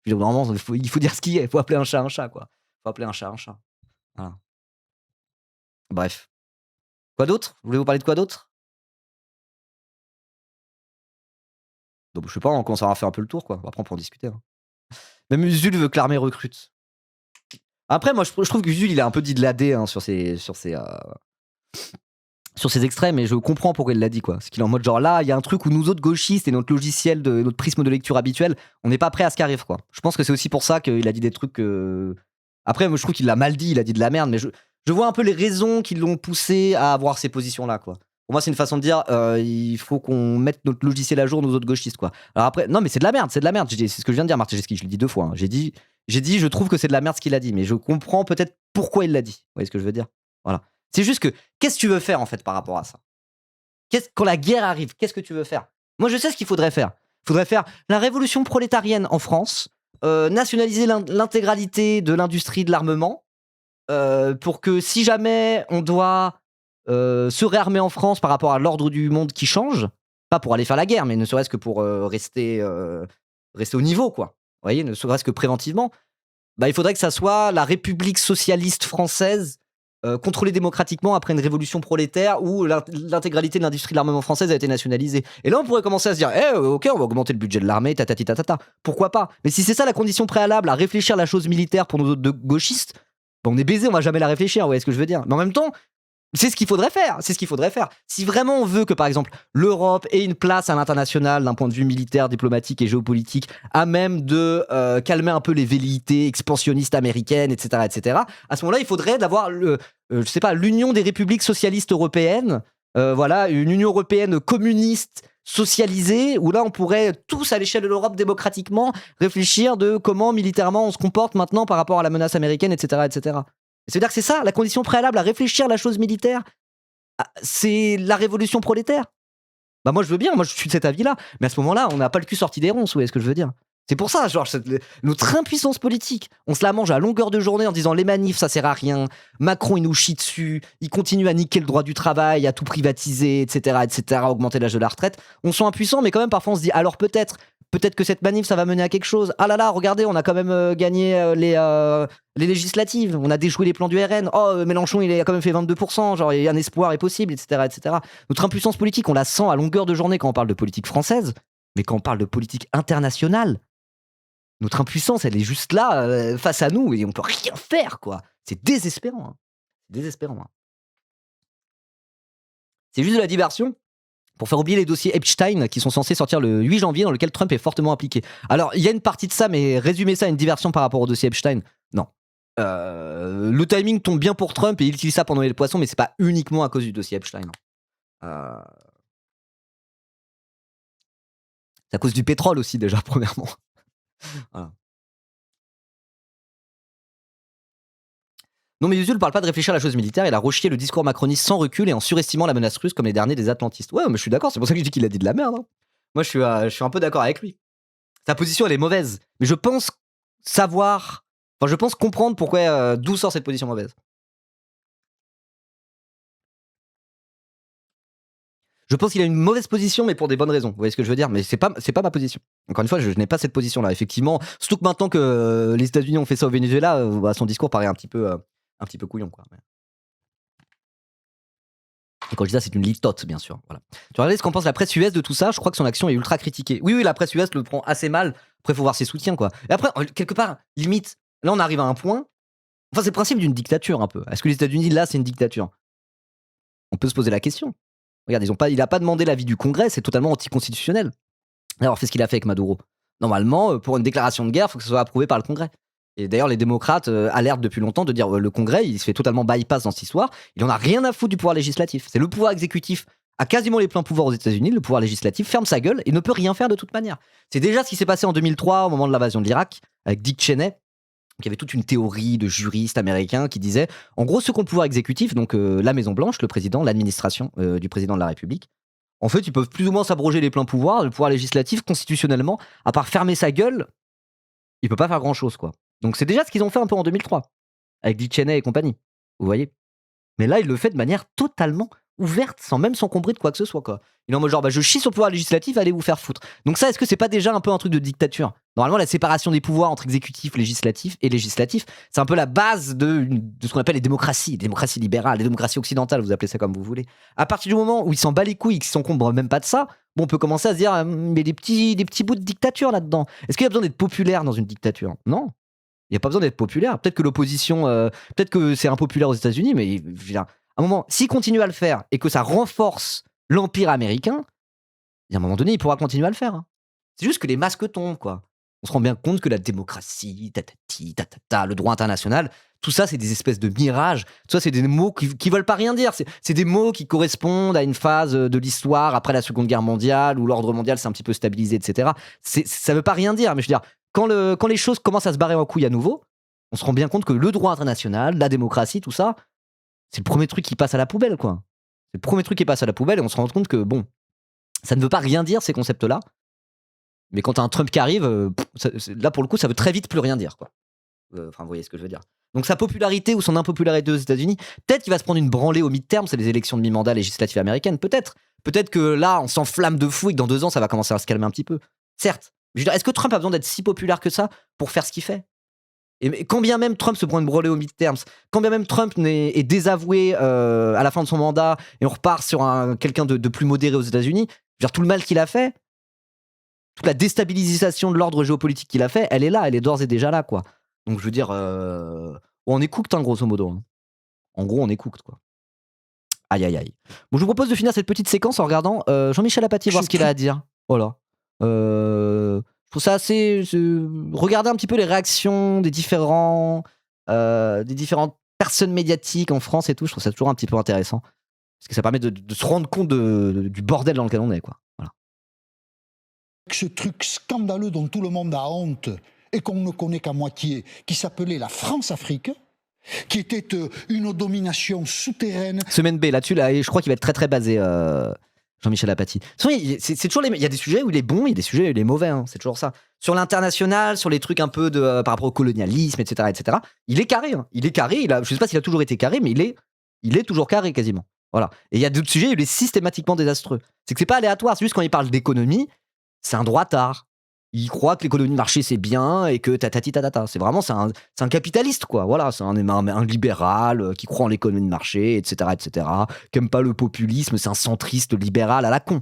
Puis, normalement, il faut dire ce qu'il y a. Il faut appeler un chat, quoi. Voilà. Bref. Quoi d'autre? Vous voulez vous parler de quoi d'autre? Donc, je sais pas, on commence à faire un peu le tour, quoi. Après, on peut en discuter, hein. Même Usul veut que l'armée recrute. Après, moi, je trouve que Jules, il a un peu dit de l'AD sur ses extraits, mais je comprends pourquoi il l'a dit, quoi. Parce qu'il est en mode genre là, il y a un truc où nous autres gauchistes et notre logiciel, notre prisme de lecture habituel, on n'est pas prêt à ce qui arrive, quoi. Je pense que c'est aussi pour ça qu'il a dit des trucs. Après, moi, je trouve qu'il l'a mal dit, il a dit de la merde, mais je vois un peu les raisons qui l'ont poussé à avoir ces positions-là, quoi. Pour moi, c'est une façon de dire il faut qu'on mette notre logiciel à jour, nous autres gauchistes, quoi. Alors après, non, mais c'est de la merde. C'est ce que je viens de dire, Martejewski, je l'ai dit 2 fois. Hein. J'ai dit, je trouve que c'est de la merde ce qu'il a dit, mais je comprends peut-être pourquoi il l'a dit. Vous voyez ce que je veux dire? Voilà. C'est juste que, qu'est-ce que tu veux faire, en fait, par rapport à ça? Quand la guerre arrive, qu'est-ce que tu veux faire? Moi, je sais ce qu'il faudrait faire. Il faudrait faire la révolution prolétarienne en France, nationaliser l'intégralité de l'industrie de l'armement, pour que si jamais on doit se réarmer en France par rapport à l'ordre du monde qui change, pas pour aller faire la guerre, mais ne serait-ce que pour rester au niveau, quoi. Vous voyez, ne serait-ce que préventivement, bah, il faudrait que ça soit la République socialiste française contrôlée démocratiquement après une révolution prolétaire où l'intégralité de l'industrie de l'armement française a été nationalisée. Et là, on pourrait commencer à se dire, ok, on va augmenter le budget de l'armée, tatati tatata. Pourquoi pas? Mais si c'est ça la condition préalable à réfléchir la chose militaire pour nous autres gauchistes, bah, on est baisés, on va jamais la réfléchir, vous voyez ce que je veux dire? Mais en même temps, c'est ce qu'il faudrait faire. Si vraiment on veut que, par exemple, l'Europe ait une place à l'international d'un point de vue militaire, diplomatique et géopolitique, à même de calmer un peu les velléités expansionnistes américaines, etc., à ce moment-là, il faudrait d'avoir, l'Union des républiques socialistes européennes, voilà, une Union européenne communiste socialisée, où là, on pourrait tous, à l'échelle de l'Europe, démocratiquement, réfléchir de comment, militairement, on se comporte maintenant par rapport à la menace américaine, etc. C'est-à-dire que c'est ça, la condition préalable à réfléchir la chose militaire, c'est la révolution prolétaire. Bah moi je veux bien, moi je suis de cet avis-là, mais à ce moment-là, on n'a pas le cul sorti des ronces, vous voyez ce que je veux dire? C'est pour ça, genre, notre impuissance politique, on se la mange à longueur de journée en disant les manifs ça sert à rien, Macron il nous chie dessus, il continue à niquer le droit du travail, à tout privatiser, etc., à augmenter l'âge de la retraite. On sent impuissant, mais quand même parfois on se dit alors peut-être que cette manif ça va mener à quelque chose. Ah là là, regardez, on a quand même gagné les législatives, on a déjoué les plans du RN. Oh, Mélenchon il a quand même fait 22%, genre un espoir est possible, etc. Notre impuissance politique, on la sent à longueur de journée quand on parle de politique française, mais quand on parle de politique internationale, notre impuissance, elle est juste là, face à nous, et on peut rien faire, quoi. C'est désespérant. Hein. Hein. C'est juste de la diversion pour faire oublier les dossiers Epstein qui sont censés sortir le 8 janvier, dans lequel Trump est fortement impliqué. Alors, il y a une partie de ça, mais résumer ça à une diversion par rapport au dossier Epstein, non. Le timing tombe bien pour Trump et il utilise ça pour noyer le poisson, mais c'est pas uniquement à cause du dossier Epstein. C'est à cause du pétrole aussi, déjà, premièrement. Voilà. Non mais Yuzu ne parle pas de réfléchir à la chose militaire, il a rechié le discours macroniste sans recul et en surestimant la menace russe comme les derniers des atlantistes. Ouais, mais je suis d'accord, c'est pour ça que je dis qu'il a dit de la merde. Hein. Moi je suis un peu d'accord avec lui. Sa position elle est mauvaise, mais je pense comprendre pourquoi, d'où sort cette position mauvaise. Je pense qu'il a une mauvaise position, mais pour des bonnes raisons. Vous voyez ce que je veux dire? Mais c'est pas ma position. Encore une fois, je n'ai pas cette position-là. Effectivement, surtout que maintenant que les États-Unis ont fait ça au Venezuela, son discours paraît un petit peu couillon, quoi. Et quand je dis ça, c'est une litote, bien sûr. Voilà. Tu regardes ce qu'en pense la presse US de tout ça. Je crois que son action est ultra critiquée. Oui, la presse US le prend assez mal. Après, il faut voir ses soutiens, quoi. Et après, quelque part, limite, là, on arrive à un point. Enfin, c'est le principe d'une dictature, un peu. Est-ce que les États-Unis, là, c'est une dictature? On peut se poser la question. Regarde, il n'a pas demandé l'avis du Congrès, c'est totalement anticonstitutionnel. Alors, fait ce qu'il a fait avec Maduro. Normalement, pour une déclaration de guerre, il faut que ce soit approuvé par le Congrès. Et d'ailleurs, les démocrates alertent depuis longtemps de dire le Congrès, il se fait totalement bypass dans cette histoire. Il en a rien à foutre du pouvoir législatif. C'est le pouvoir exécutif a quasiment les pleins pouvoirs aux États-Unis. Le pouvoir législatif ferme sa gueule et ne peut rien faire de toute manière. C'est déjà ce qui s'est passé en 2003 au moment de l'invasion de l'Irak avec Dick Cheney. Il y avait toute une théorie de juristes américains qui disaient, en gros, ceux qui ont le pouvoir exécutif, donc la Maison-Blanche, le président, l'administration du président de la République, en fait, ils peuvent plus ou moins s'abroger les pleins pouvoirs. Le pouvoir législatif, constitutionnellement, à part fermer sa gueule, il peut pas faire grand-chose, quoi. Donc c'est déjà ce qu'ils ont fait un peu en 2003, avec Dick Cheney et compagnie, vous voyez. Mais là, il le fait de manière totalement ouverte, sans même s'encombrer de quoi que ce soit, quoi. Il est en mode genre, je chie sur le pouvoir législatif, allez vous faire foutre. Donc ça, est-ce que c'est pas déjà un peu un truc de dictature? Normalement, la séparation des pouvoirs entre exécutif, législatif et législatif, c'est un peu la base de ce qu'on appelle les démocraties libérales, les démocraties occidentales, vous appelez ça comme vous voulez. À partir du moment où il s'en bat les couilles, qu'il s'encombre même pas de ça, bon, on peut commencer à se dire, mais des petits bouts de dictature là-dedans. Est-ce qu'il y a besoin d'être populaire dans une dictature? Non. Il n'y a pas besoin d'être populaire. Peut-être que l'opposition, peut-être que c'est impopulaire aux États-Unis, mais je veux dire, à un moment, s'il continue à le faire et que ça renforce l'empire américain, à un moment donné, il pourra continuer à le faire. Hein. C'est juste que les masques tombent, quoi. On se rend bien compte que la démocratie, le droit international, tout ça, c'est des espèces de mirages. Tout ça, c'est des mots qui veulent pas rien dire. C'est des mots qui correspondent à une phase de l'histoire après la Seconde Guerre mondiale, où l'ordre mondial s'est un petit peu stabilisé, etc. Ça veut pas rien dire, mais je veux dire, quand les choses commencent à se barrer en couille à nouveau, on se rend bien compte que le droit international, la démocratie, tout ça, c'est le premier truc qui passe à la poubelle, quoi. C'est le premier truc qui passe à la poubelle, et on se rend compte que, bon, ça ne veut pas rien dire, ces concepts-là. Mais quand t'as un Trump qui arrive, là pour le coup, ça veut très vite plus rien dire, quoi. Enfin, vous voyez ce que je veux dire. Donc sa popularité ou son impopularité aux États-Unis, peut-être qu'il va se prendre une branlée au midterm, c'est les élections de mi-mandat législatives américaines, peut-être. Peut-être que là, on s'enflamme de fou et que dans 2 ans, ça va commencer à se calmer un petit peu. Certes. Mais je veux dire, est-ce que Trump a besoin d'être si populaire que ça pour faire ce qu'il fait ? Et quand bien même Trump se prend une branlée au midterms, quand bien même Trump est désavoué à la fin de son mandat et on repart sur quelqu'un de plus modéré aux États-Unis, je veux dire, tout le mal qu'il a fait, toute la déstabilisation de l'ordre géopolitique qu'il a fait, elle est là, elle est d'ores et déjà là, quoi. Donc je veux dire, on est cooked, hein, grosso modo. Hein. En gros, on est cooked, quoi. Aïe, aïe, aïe. Bon, je vous propose de finir cette petite séquence en regardant Jean-Michel Apathy, voir ce qu'il a à dire. Voilà. Je trouve ça assez... regardez un petit peu les réactions des différentes personnes médiatiques en France et tout, je trouve ça toujours un petit peu intéressant. Parce que ça permet de se rendre compte du bordel dans lequel on est, quoi. Voilà. Ce truc scandaleux dont tout le monde a honte et qu'on ne connaît qu'à moitié, qui s'appelait la France-Afrique, qui était une domination souterraine. Semaine B, là-dessus, là, je crois qu'il va être très très basé, Jean-Michel Apathy. C'est toujours il y a des sujets où il est bon, il y a des sujets où il est mauvais, hein, c'est toujours ça. Sur l'international, sur les trucs un peu par rapport au colonialisme, etc., il est carré. Hein. Il est carré, je sais pas s'il a toujours été carré, mais il est toujours carré quasiment. Voilà. Et il y a d'autres sujets où il est systématiquement désastreux. C'est que c'est pas aléatoire, c'est juste quand il parle d'économie, c'est un droitard. Il croit que l'économie de marché c'est bien et que tatati tatata. C'est vraiment c'est un capitaliste, quoi. Voilà, c'est un libéral qui croit en l'économie de marché, etc., qui aime pas le populisme, c'est un centriste libéral à la con.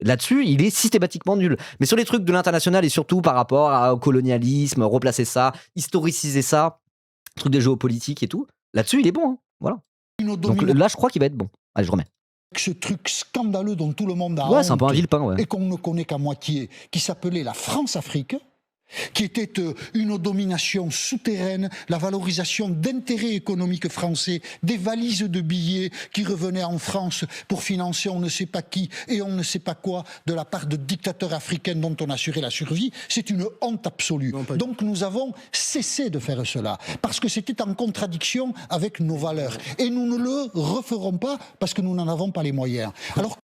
Là-dessus, il est systématiquement nul. Mais sur les trucs de l'international et surtout par rapport au colonialisme, replacer ça, historiciser ça, trucs de géopolitique et tout, là-dessus, il est bon. Hein. Voilà. Donc là, je crois qu'il va être bon. Allez, je remets. Ce truc scandaleux dont tout le monde a honte, c'est un peu un villepin, ouais. Et qu'on ne connaît qu'à moitié, qui s'appelait la France-Afrique, qui était une domination souterraine, la valorisation d'intérêts économiques français, des valises de billets qui revenaient en France pour financer on ne sait pas qui et on ne sait pas quoi de la part de dictateurs africains dont on assurait la survie, c'est une honte absolue. Donc nous avons cessé de faire cela, parce que c'était en contradiction avec nos valeurs. Et nous ne le referons pas parce que nous n'en avons pas les moyens. Alors,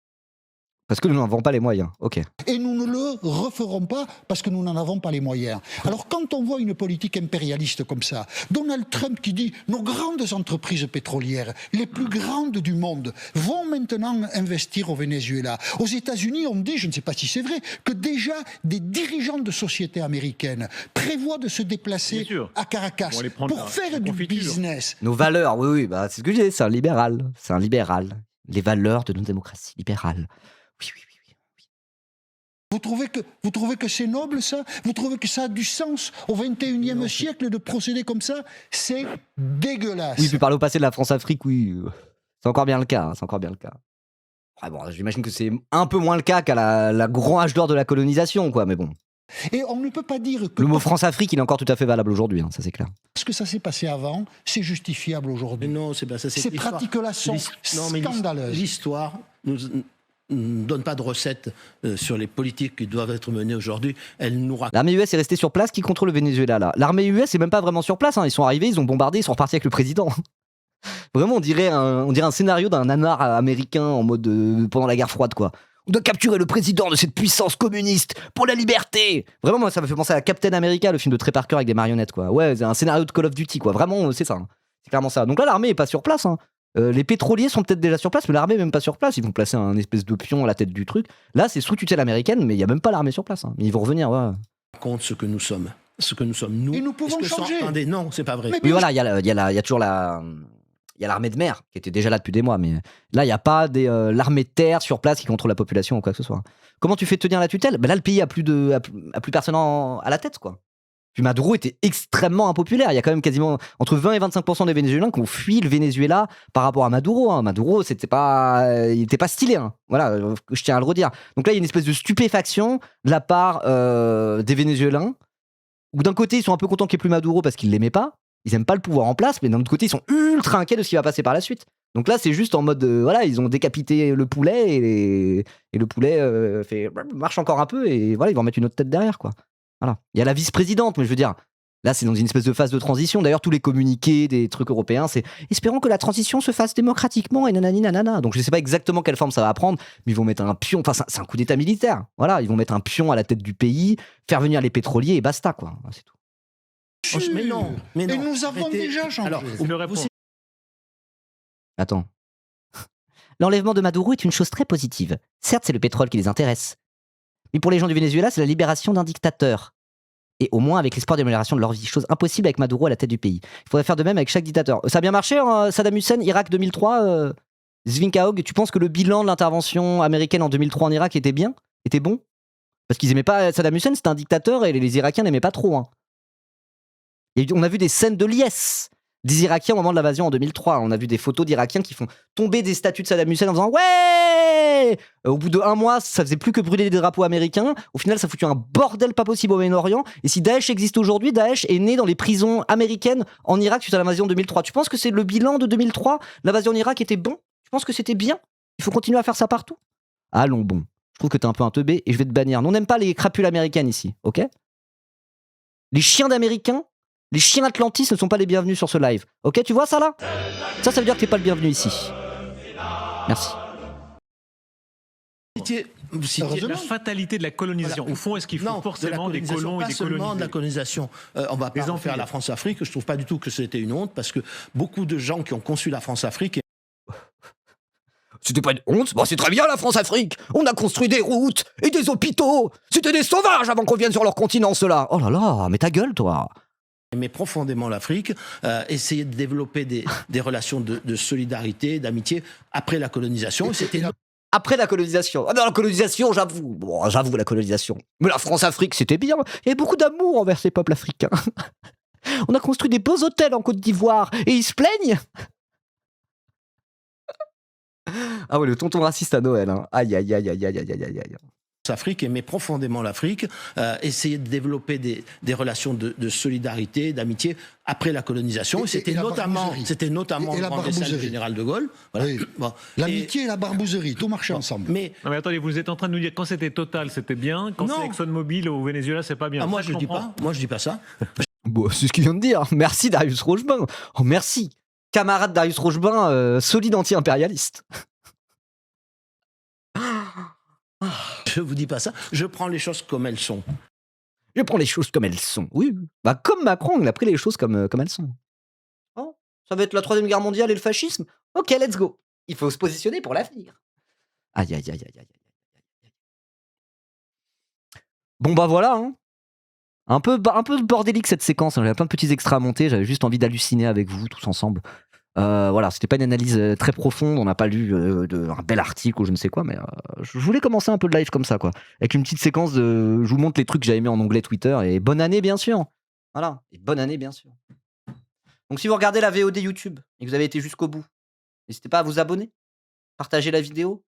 parce que nous n'en avons pas les moyens, ok. Et nous ne le referons pas parce que nous n'en avons pas les moyens. Alors quand on voit une politique impérialiste comme ça, Donald Trump qui dit « nos grandes entreprises pétrolières, les plus grandes du monde, vont maintenant investir au Venezuela ». Aux États-Unis, on dit, je ne sais pas si c'est vrai, que déjà des dirigeants de sociétés américaines prévoient de se déplacer à Caracas pour faire du business. Nos valeurs, oui, bah, c'est ce que je disais, c'est un libéral. Les valeurs de nos démocraties libérales. Oui. Vous trouvez que c'est noble, ça ? Vous trouvez que ça a du sens au XXIe siècle de procéder comme ça ? C'est dégueulasse. Oui, puis parler au passé de la France-Afrique, oui, c'est encore bien le cas. Ouais, bon, j'imagine que c'est un peu moins le cas qu'à la grand âge d'or de la colonisation, quoi, mais bon. Et on ne peut pas dire que... Le mot France-Afrique, il est encore tout à fait valable aujourd'hui, hein, ça c'est clair. Parce que ça s'est passé avant, c'est justifiable aujourd'hui. Non, c'est pas ça. Ces pratiques-là sont scandaleuses. L'histoire nous donne pas de recettes sur les politiques qui doivent être menées aujourd'hui. Elle nous raconte. L'armée US est restée sur place, qui contrôle le Venezuela là. L'armée US est même pas vraiment sur place, hein. Ils sont arrivés, ils ont bombardé, ils sont repartis avec le président. Vraiment, on dirait un scénario d'un nanar américain en mode pendant la guerre froide, quoi. On doit capturer le président de cette puissance communiste pour la liberté. Vraiment, moi, ça me fait penser à Captain America, le film de Trey Parker avec des marionnettes, quoi. Ouais, c'est un scénario de Call of Duty, quoi. Vraiment, c'est ça. Hein. C'est clairement ça. Donc là, l'armée est pas sur place. Hein. Les pétroliers sont peut-être déjà sur place, mais l'armée est même pas sur place. Ils vont placer un espèce de pion à la tête du truc. Là, c'est sous tutelle américaine, mais il y a même pas l'armée sur place. Hein. Ils vont revenir, ouais. Contre ce que nous sommes. Nous. Et nous pouvons changer. Attendez, non, c'est pas vrai. Oui, voilà, il y a toujours il y a l'armée de mer qui était déjà là depuis des mois, mais là il n'y a pas l'armée de terre sur place qui contrôle la population ou quoi que ce soit. Comment tu fais tenir la tutelle ? Ben là le pays a plus personne à la tête, quoi. Puis Maduro était extrêmement impopulaire. Il y a quand même quasiment entre 20 et 25% des Vénézuéliens qui ont fui le Venezuela par rapport à Maduro. Hein. Maduro, il était pas stylé. Hein. Voilà, je tiens à le redire. Donc là, il y a une espèce de stupéfaction de la part des Vénézuéliens. Où d'un côté, ils sont un peu contents qu'il n'y ait plus Maduro parce qu'ils l'aimaient pas. Ils aiment pas le pouvoir en place, mais d'un autre côté, ils sont ultra inquiets de ce qui va passer par la suite. Donc là, c'est juste en mode, voilà, ils ont décapité le poulet et le poulet marche encore un peu et voilà, ils vont mettre une autre tête derrière, quoi. Voilà. Il y a la vice-présidente, mais je veux dire, là, c'est dans une espèce de phase de transition. D'ailleurs, tous les communiqués des trucs européens, c'est espérons que la transition se fasse démocratiquement et nanani nanana. Donc, je sais pas exactement quelle forme ça va prendre, mais ils vont mettre un pion. Enfin, c'est un coup d'état militaire. Voilà, ils vont mettre un pion à la tête du pays, faire venir les pétroliers et basta, quoi. C'est tout. Mais non. Et nous avons déjà changé. Alors, Attends. L'enlèvement de Maduro est une chose très positive. Certes, c'est le pétrole qui les intéresse. Mais pour les gens du Venezuela, c'est la libération d'un dictateur. Et au moins avec l'espoir d'amélioration de leur vie. Chose impossible avec Maduro à la tête du pays. Il faudrait faire de même avec chaque dictateur. Ça a bien marché, hein, Saddam Hussein, Irak 2003, Zvinkaog. Tu penses que le bilan de l'intervention américaine en 2003 en Irak était bien? Était bon? Parce qu'ils aimaient pas Saddam Hussein, c'était un dictateur et les Irakiens n'aimaient pas trop. Hein. On a vu des scènes de liesse des Irakiens au moment de l'invasion en 2003. On a vu des photos d'Irakiens qui font tomber des statues de Saddam Hussein en faisant ouais. Au bout de 1 mois, ça faisait plus que brûler des drapeaux américains. Au final, ça foutu un bordel pas possible au Moyen-Orient. Et si Daesh existe aujourd'hui, Daesh est né dans les prisons américaines en Irak suite à l'invasion de 2003. Tu penses que c'est le bilan de 2003? L'invasion en Irak était bon? Tu penses que c'était bien? Il faut continuer à faire ça partout? Allons bon. Je trouve que t'es un peu un teubé et je vais te bannir. Nous, on n'aime pas les crapules américaines ici, ok? Les chiens d'Américains, les chiens Atlantis ne sont pas les bienvenus sur ce live. Ok, tu vois ça là? Ça veut dire que t'es pas le bienvenu ici. Merci. La fatalité de la colonisation. Au fond, est-ce qu'il faut forcément des colons et des colonisés? Pas seulement de la colonisation. On va pas en faire la France-Afrique. Je trouve pas du tout que c'était une honte parce que beaucoup de gens qui ont conçu la France-Afrique... C'était pas une honte? Bon, c'est très bien la France-Afrique. On a construit des routes et des hôpitaux. C'était des sauvages avant qu'on vienne sur leur continent, ceux-là. Oh là là, mais ta gueule, toi. Aimer profondément l'Afrique, essayer de développer des relations de solidarité, d'amitié après la colonisation. C'était après la colonisation. Ah non, la colonisation, j'avoue. Bon, j'avoue la colonisation. Mais la France-Afrique, c'était bien. Il y avait beaucoup d'amour envers ces peuples africains. On a construit des beaux hôtels en Côte d'Ivoire et ils se plaignent. Ah ouais, le tonton raciste à Noël. Hein. Aïe, aïe, aïe, aïe, aïe, aïe, aïe, aïe. Afrique, aimer profondément l'Afrique, essayer de développer des relations de solidarité, d'amitié après la colonisation. C'était notamment le grand dessein du général de Gaulle. Voilà. Oui. Bon. L'amitié et la barbouzerie, tout marchait ensemble. Mais attendez, vous êtes en train de nous dire quand c'était Total, c'était bien, quand c'est ExxonMobil au Venezuela, c'est pas bien. Moi, je dis pas. Moi, je dis pas ça. Bon, c'est ce qu'il vient de dire. Merci Darius Rochebin. Oh, merci. Camarade Darius Rochebin, solide anti-impérialiste. Je vous dis pas ça. Je prends les choses comme elles sont. Je prends les choses comme elles sont. Oui. Bah, comme Macron, il a pris les choses comme elles sont. Oh, ça va être la 3e guerre mondiale et le fascisme? Ok, let's go. Il faut se positionner pour l'avenir. Aïe, aïe, aïe, aïe, aïe. Bon, bah voilà. Hein. Un peu bordélique cette séquence. J'avais plein de petits extras à monter. J'avais juste envie d'halluciner avec vous tous ensemble. Voilà, c'était pas une analyse très profonde, on n'a pas lu un bel article ou je ne sais quoi, mais je voulais commencer un peu de live comme ça, quoi. Avec une petite séquence je vous montre les trucs que j'avais mis en onglet Twitter, et bonne année, bien sûr. Voilà, et bonne année, bien sûr. Donc si vous regardez la VOD YouTube et que vous avez été jusqu'au bout, n'hésitez pas à vous abonner, partager la vidéo,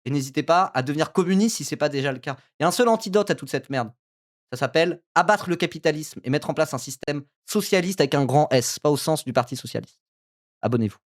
et n'hésitez pas à devenir communiste si c'est pas déjà le cas. Il y a un seul antidote à toute cette merde. Ça s'appelle abattre le capitalisme et mettre en place un système socialiste avec un grand S, pas au sens du Parti socialiste. Abonnez-vous.